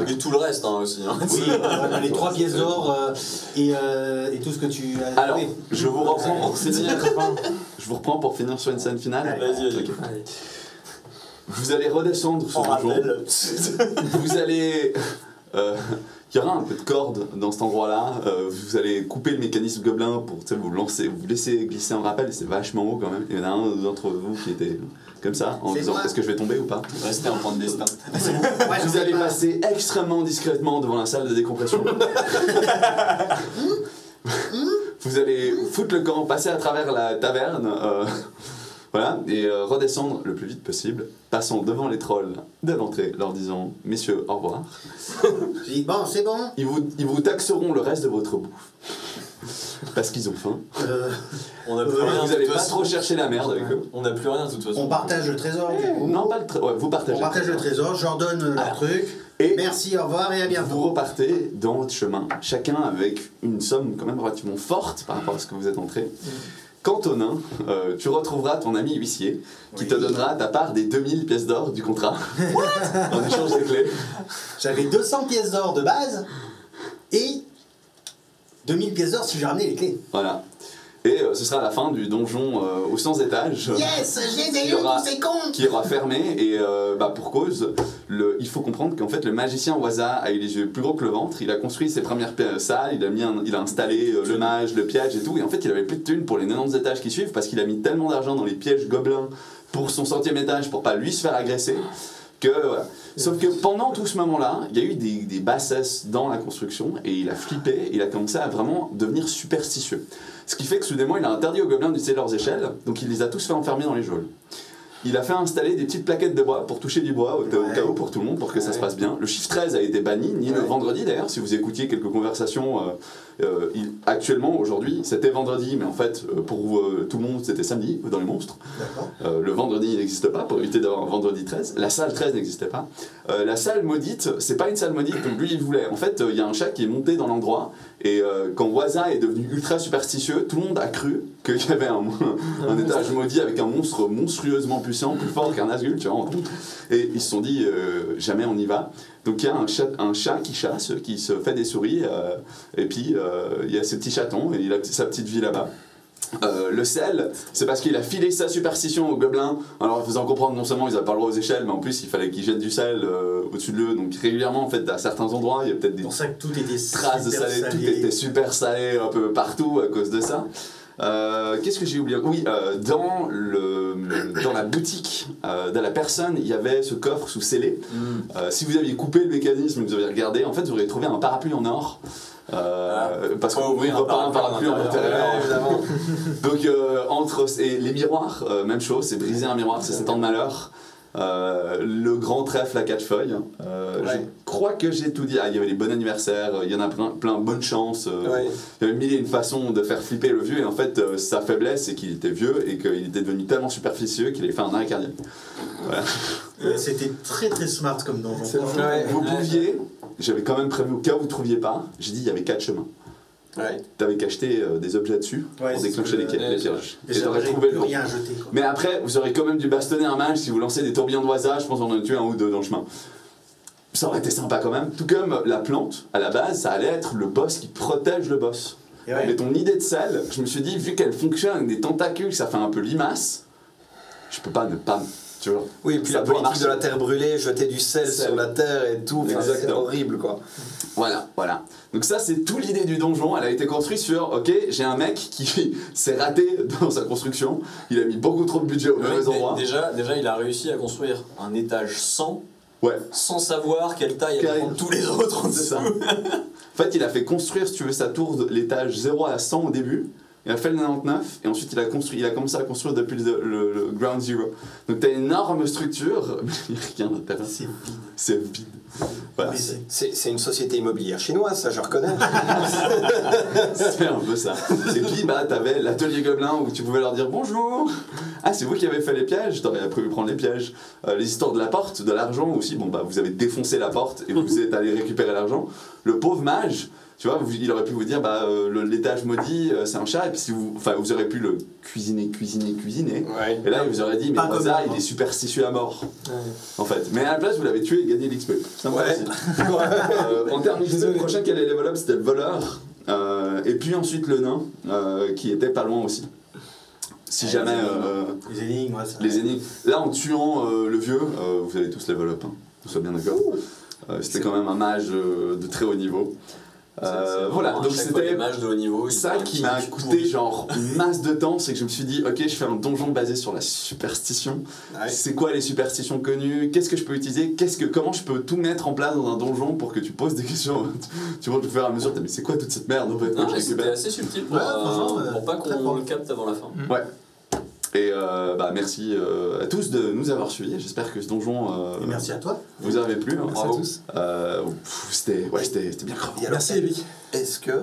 Et tout le reste hein, aussi. Hein. Oui, les 3 pièces d'or et tout ce que tu as... Alors, Oui. je vous reprends pour finir. Je vous reprends pour finir sur une scène finale. Vas-y. Ok. Allez. Vous allez redescendre ce On donjon. rappelle. Vous allez... il y aura un peu de corde dans cet endroit-là. Vous allez couper le mécanisme gobelin pour vous laisser glisser en rappel. C'est vachement haut quand même. Il y en a un d'entre vous qui était comme ça, en C'est disant moi. est-ce que je vais tomber ou pas. Restez en point de destin. Ouais, je Vous sais allez pas. passer extrêmement discrètement devant la salle de décompression. Vous allez foutre le camp, passer à travers la taverne, voilà, et redescendre le plus vite possible, passant devant les trolls dès l'entrée, leur disant « Messieurs, au revoir J'ai dit, bon, c'est bon. ». Ils vous taxeront le reste de votre bouffe. Parce qu'ils ont faim. On n'a plus rien. Vous de n'allez toute pas façon. trop chercher la merde avec eux. On n'a plus rien de toute façon. On partage le trésor, du coup. Non, pas le ouais, vous partagez. On partage le trésor, je leur donne leur truc. Et Merci, au revoir et à vous bientôt. repartez dans votre chemin, chacun avec une somme quand même relativement forte par rapport à ce que vous êtes entré. Quant au nain, tu retrouveras ton ami huissier qui te donnera ta part des 2000 pièces d'or du contrat en échange des clés. J'avais 200 pièces d'or de base et 2000 pièces d'or si je ramenais les clés. Voilà. Et ce sera la fin du donjon aux 100 étages. Yes, je les ai Il y eu, aura- tous ces cons. Qui aura fermé et pour cause, il faut comprendre qu'en fait le magicien Waza a eu les yeux plus gros que le ventre, il a construit ses premières salles, il a installé le mage, le piège et tout, et en fait il avait plus de thunes pour les 90 étages qui suivent parce qu'il a mis tellement d'argent dans les pièges gobelins pour son 100e étage pour pas lui se faire agresser que voilà. Sauf que pendant tout ce moment-là, il y a eu des bassesses dans la construction et il a flippé, il a commencé à vraiment devenir superstitieux. Ce qui fait que soudainement il a interdit aux gobelins d'utiliser leurs échelles, donc il les a tous fait enfermer dans les geôles. Il a fait installer des petites plaquettes de bois pour toucher du bois au cas où pour tout le monde, pour que ça se passe bien. Le chiffre 13 a été banni, ni le vendredi d'ailleurs, si vous écoutiez quelques conversations Actuellement, aujourd'hui, c'était vendredi, mais en fait, pour tout le monde, c'était samedi dans les monstres. D'accord. Le vendredi n'existe pas pour éviter d'avoir un vendredi 13. La salle 13 n'existait pas. La salle maudite, c'est pas une salle maudite comme lui il voulait. En fait, il y a un chat qui est monté dans l'endroit et quand Waza est devenu ultra superstitieux, tout le monde a cru qu'il y avait un étage maudit avec un monstre monstrueusement puissant, plus fort qu'un Nazgûl, tu vois. Et ils se sont dit jamais on y va. Donc il y a un chat qui chasse, qui se fait des souris, et puis il y a ses petits chatons et il a sa petite vie là-bas. Le sel, c'est parce qu'il a filé sa superstition aux gobelins, alors en faisant comprendre non seulement ils n'avaient pas le droit aux échelles, mais en plus il fallait qu'ils jettent du sel au-dessus d'eux, donc régulièrement en fait à certains endroits il y a peut-être des C'est pour ça que tout était traces de salé, tout était super salé un peu partout à cause de ça. Qu'est-ce que j'ai oublié? Oui, dans la boutique de la personne, il y avait ce coffre sous scellé. Si vous aviez coupé le mécanisme et que vous aviez regardé, en fait, vous auriez trouvé un parapluie en or. Parce qu'on ouvre pas un parapluie en intérieur. Évidemment. Donc, entre les miroirs, même chose, c'est briser un miroir, c'est 7 ans de malheur. Le grand trèfle à 4 feuilles. Je crois que j'ai tout dit. Ah, il y avait les bons anniversaires, il y en a plein bonne chance. Il y avait mille et une façons de faire flipper le vieux, et en fait, sa faiblesse, c'est qu'il était vieux et qu'il était devenu tellement superficieux qu'il avait fait un arrêt cardiaque. Voilà. C'était très très smart comme donjon. Vous pouviez, j'avais quand même prévu au cas où vous ne trouviez pas, j'ai dit il y avait 4 chemins. T'avais qu'à acheter des objets dessus pour déclencher les pièges. Et t'aurais trouvé le bon. Rien à jeter, quoi. Mais après, vous aurez quand même dû bastonner un mage si vous lancez des tourbillons d'oiseaux. Je pense qu'on en a tué un ou deux dans le chemin. Ça aurait été sympa quand même. Tout comme la plante, à la base, ça allait être le boss qui protège le boss. Mais ton idée de sel, je me suis dit, vu qu'elle fonctionne avec des tentacules, ça fait un peu limace, je peux pas ne pas. Tu vois, oui, et puis ça la politique de la terre brûlée, jeter du sel sur la terre et tout, c'est horrible quoi. Voilà. Donc ça c'est tout l'idée du donjon, elle a été construite sur, ok, j'ai un mec qui s'est raté dans sa construction, il a mis beaucoup trop de budget au mauvais endroit. Déjà il a réussi à construire un étage 100 sans savoir quelle taille allait prendre tous les autres. C'est ça. En fait il a fait construire, si tu veux, sa tour de l'étage 0 à 100 au début. Il a fait le 99 et ensuite il a commencé à construire depuis le ground zero. Donc t'as une énorme structure, mais il n'y a rien d'intéressant. C'est vide. Voilà. C'est une société immobilière chinoise, ça je reconnais. C'est un peu ça. Et puis t'avais l'atelier gobelin où tu pouvais leur dire bonjour. Ah, c'est vous qui avez fait les pièges, t'aurais prévu prendre les pièges. Les histoires de la porte, de l'argent aussi, vous avez défoncé la porte et vous êtes allé récupérer l'argent. Le pauvre mage, tu vois, il aurait pu vous dire l'étage maudit c'est un chat, et puis si vous aurez pu le cuisiner. Et là il vous aurait dit mais Rosa il est superstitieux à mort. En fait. Mais à la place vous l'avez tué et gagné l'XP. En termes de le prochain qui allait level up c'était le voleur. Et puis ensuite le nain qui était pas loin aussi. Si jamais. Les énigmes, les énigmes. Là en tuant le vieux, vous allez tous level up, hein. On soit bien d'accord. C'était quand même un mage de très haut niveau. Voilà, donc c'était ça qui m'a coûté genre une masse de temps, c'est que je me suis dit ok je fais un donjon basé sur la superstition. C'est quoi les superstitions connues, qu'est-ce que je peux utiliser, comment je peux tout mettre en place dans un donjon pour que tu poses des questions. Tu vois, au fur et à mesure mais c'est quoi toute cette merde en fait. Non, c'était assez subtil pour pas qu'on le capte avant la fin. Ouais. Et merci à tous de nous avoir suivis. J'espère que ce donjon et merci à toi. Vous avez plu. Hein. Merci à tous. C'était bien grave. Merci Evic. Est-ce que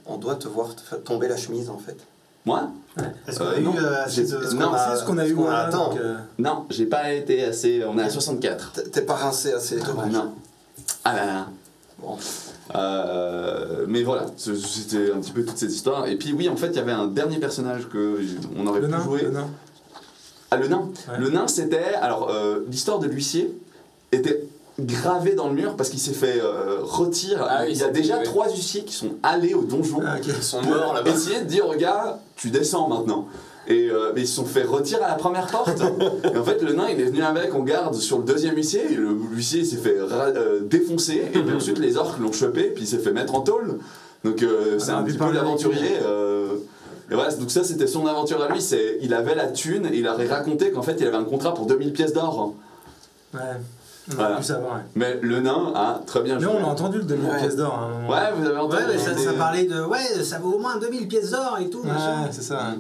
on doit te voir tomber la chemise en fait? Moi? Est-ce qu'on a eu assez de... C'est ce qu'on a eu. Non, j'ai pas été assez. On est à 64. T'es pas rincé assez, dommage. Non. Ah là là. Bon. Mais voilà, c'était un petit peu toute cette histoire. Et puis oui, en fait, il y avait un dernier personnage que on aurait pu jouer. Le nain. Ah, le nain. Le nain, c'était... Alors, l'histoire de l'huissier était gravée dans le mur parce qu'il s'est fait retirer. Il y a déjà 3 huissiers qui sont allés au donjon. Ils sont morts là-bas. Essayer de dire au gars, tu descends maintenant. Et mais ils se sont fait retirer à la première porte. Et en fait, le nain il est venu avec en garde sur le 2e huissier. Et l'huissier s'est fait défoncer. Et puis ensuite, les orques l'ont chopé. Puis il s'est fait mettre en tôle. Donc c'est un petit peu l'aventurier. Et voilà, donc ça c'était son aventure à lui. Il avait la thune. Et il aurait raconté qu'en fait il avait un contrat pour 2000 pièces d'or. Ouais. On a pu savoir, Mais le nain a très bien joué. Mais on a entendu le 2000 pièces d'or à un moment. Ouais, vous avez entendu. Ouais, mais ça parlait de. Ouais, ça vaut au moins 2000 pièces d'or et tout. Ouais, c'est ça.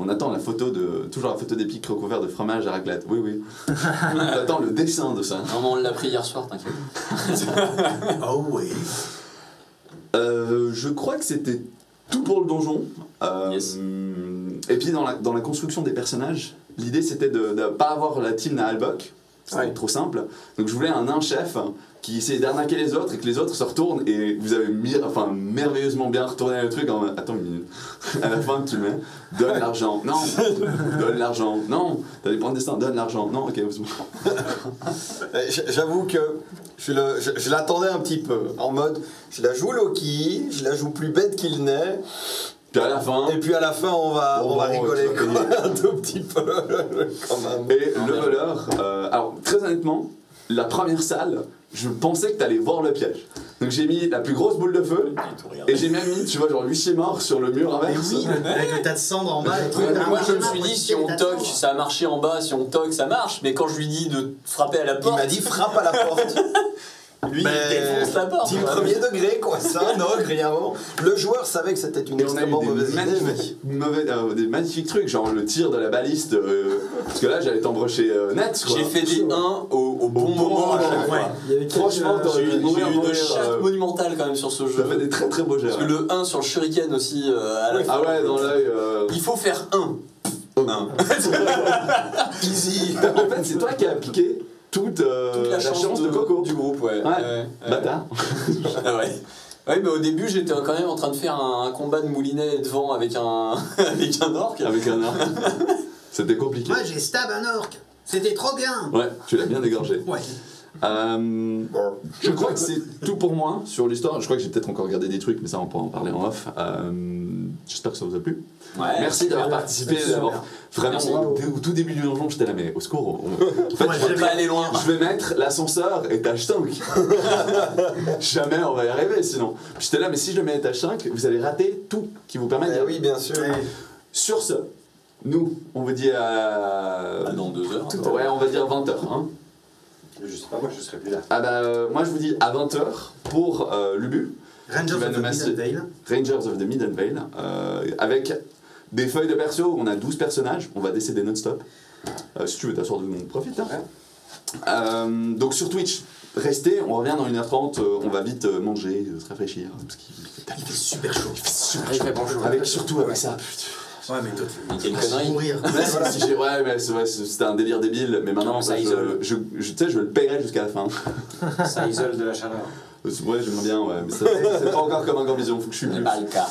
On attend toujours la photo d'épic recouvert de fromage à raclette. Oui. On attend le dessin de ça. Non, mais on l'a pris hier soir, t'inquiète. Oh oui. Je crois que c'était tout pour le donjon. Yes. Et puis dans la construction des personnages, l'idée c'était de ne pas avoir la team Naalbok. C'était Ouais. trop simple. Donc je voulais un nain chef qui essayait d'arnaquer les autres et que les autres se retournent et vous avez merveilleusement bien retourné le truc en attends une minute. À la fin tu mets donne l'argent. Non. Donne l'argent. Non. T'as des points de destin. Donne l'argent. Non. Ok. J'avoue que je l'attendais un petit peu, en mode, je la joue Loki, je la joue plus bête qu'il n'est, Puis à la fin. et puis à la fin on va rigoler tu vas quoi, un tout petit peu quand même. Et le voleur, alors très honnêtement, la première salle, je pensais que t'allais voir le piège. Donc j'ai mis la plus grosse boule de feu et j'ai même mis, tu vois, genre l'huissier mort sur le mur Mais inverse. oui, avec le tas de cendres en bas. le truc, Moi je me un suis dit, petit si on tas de toque, cendres. ça a marché en bas, si on toque, ça marche. Mais quand je lui dis de frapper à la Il porte, m'a dit frappe à la porte. lui Mais il défonce la porte. Team premier degré quoi, c'est un ogre, il y a un moment. Le joueur savait que c'était une Et on a eu extrêmement mauvaise idée. des magnifiques trucs, genre le tir de la baliste, parce que là j'allais t'embrocher net. Quoi. J'ai fait des 1 au bon moment à chaque fois. Il y avait quelques- Franchement, t'aurais pu J'ai mourir, eu une mourir, chatte monumentale quand même sur ce jeu. T'as fait des très très beaux jets. Parce que le 1 sur le shuriken aussi, à la fin. Ah ouais, dans l'œil. Il faut faire 1. Easy. En fait, c'est toi qui as piqué toute la chance de Coco. du groupe, ouais. Ouais. Bâtard. Ah ouais. Ouais, mais au début, j'étais quand même en train de faire un combat de moulinet devant avec un, avec un orc. Avec un arc. C'était compliqué. Moi j'ai stab un orc. C'était trop bien. Ouais, tu l'as bien dégorgé. Ouais. Je crois que c'est tout pour moi sur l'histoire. Je crois que j'ai peut-être encore regardé des trucs, mais ça on pourra en parler en off. J'espère que ça vous a plu. Ouais. Merci d'avoir participé, d'avoir vraiment Merci. au tout début du donjon, j'étais là, mais au secours. En fait, Ouais, je vais Pas aller loin. je vais mettre l'ascenseur étage 5. Jamais on va y arriver sinon. Puis j'étais là, mais si je le mets étage 5, vous allez rater tout qui vous permet d'y Eh arriver. oui, bien sûr. Sur ce, nous, on vous dit à. Dans 2 heures. Ouais, on va dire 20h. Hein. Je sais pas, moi je serai plus là. Ah bah, moi je vous dis à 20h pour Lubu, Rangers Tu vas of the nous masser. Midden Vale. Rangers of the Midden Vale, avec des feuilles de perso. On a 12 personnages, on va décéder non-stop. Si tu veux t'asseoir de mon profite. Hein. Donc sur Twitch, restez, on revient dans 1h30, on va vite manger, se rafraîchir. Parce qu'il Il fait super chaud. super Il chaud. fait bon chaud. Avec, surtout avec ça. Ouais, mais toi, Quelle tu vas connerie. mourir. Ouais, mais c'est vrai, c'était un délire débile, mais maintenant Non, ça isole. tu sais, je le paierai jusqu'à la fin. Ça isole de la chaleur. Ouais, j'aimerais bien, ouais, mais c'est pas encore comme un grand vision, faut que je suis Ce n'est plus. pas le cas.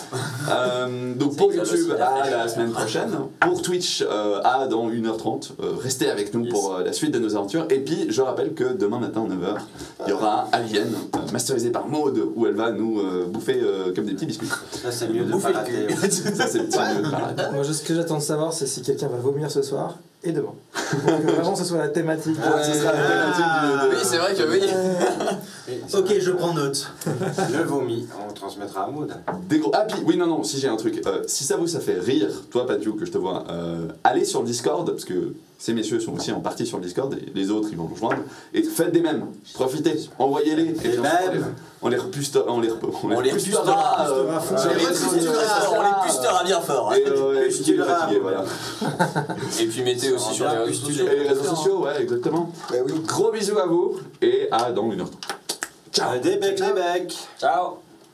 Donc pour C'est YouTube, aussi à la la semaine prochaine. Pour Twitch, à dans 1h30. Restez avec nous Yes. pour la suite de nos aventures. Et puis, je rappelle que demain matin, 9h, il y aura Alien, masterisé par Maud, où elle va nous bouffer comme des petits biscuits. Ça c'est mieux de Bouffer pas le rater. Ça, c'est le petit mieux de parler. Moi, ce que j'attends de savoir, c'est si quelqu'un va vomir ce soir et demain. Pour que vraiment ce soit la thématique. Ce sera la thématique du. Oui, c'est vrai que oui. Ok, je prends note. Le vomi, on transmettra à Maud. Des gros. Ah, puis, oui, non, si j'ai un truc. Si ça fait rire, toi, Patio, que je te vois, allez sur le Discord, parce que ces messieurs sont aussi en partie sur le Discord, et les autres, ils vont nous rejoindre. Et faites des mèmes. Profitez, envoyez-les. Et bien sûr, on les repustera. On les repustera. On les repustera. On les pustera bien fort. Et je suis fatigué, voilà. Et puis mettez aussi sur les réseaux sociaux. Et les réseaux sociaux, ouais, exactement. Eh oui. Gros bisous à vous, et à dans 1h30. Ciao. Des becs, les becs. Ciao.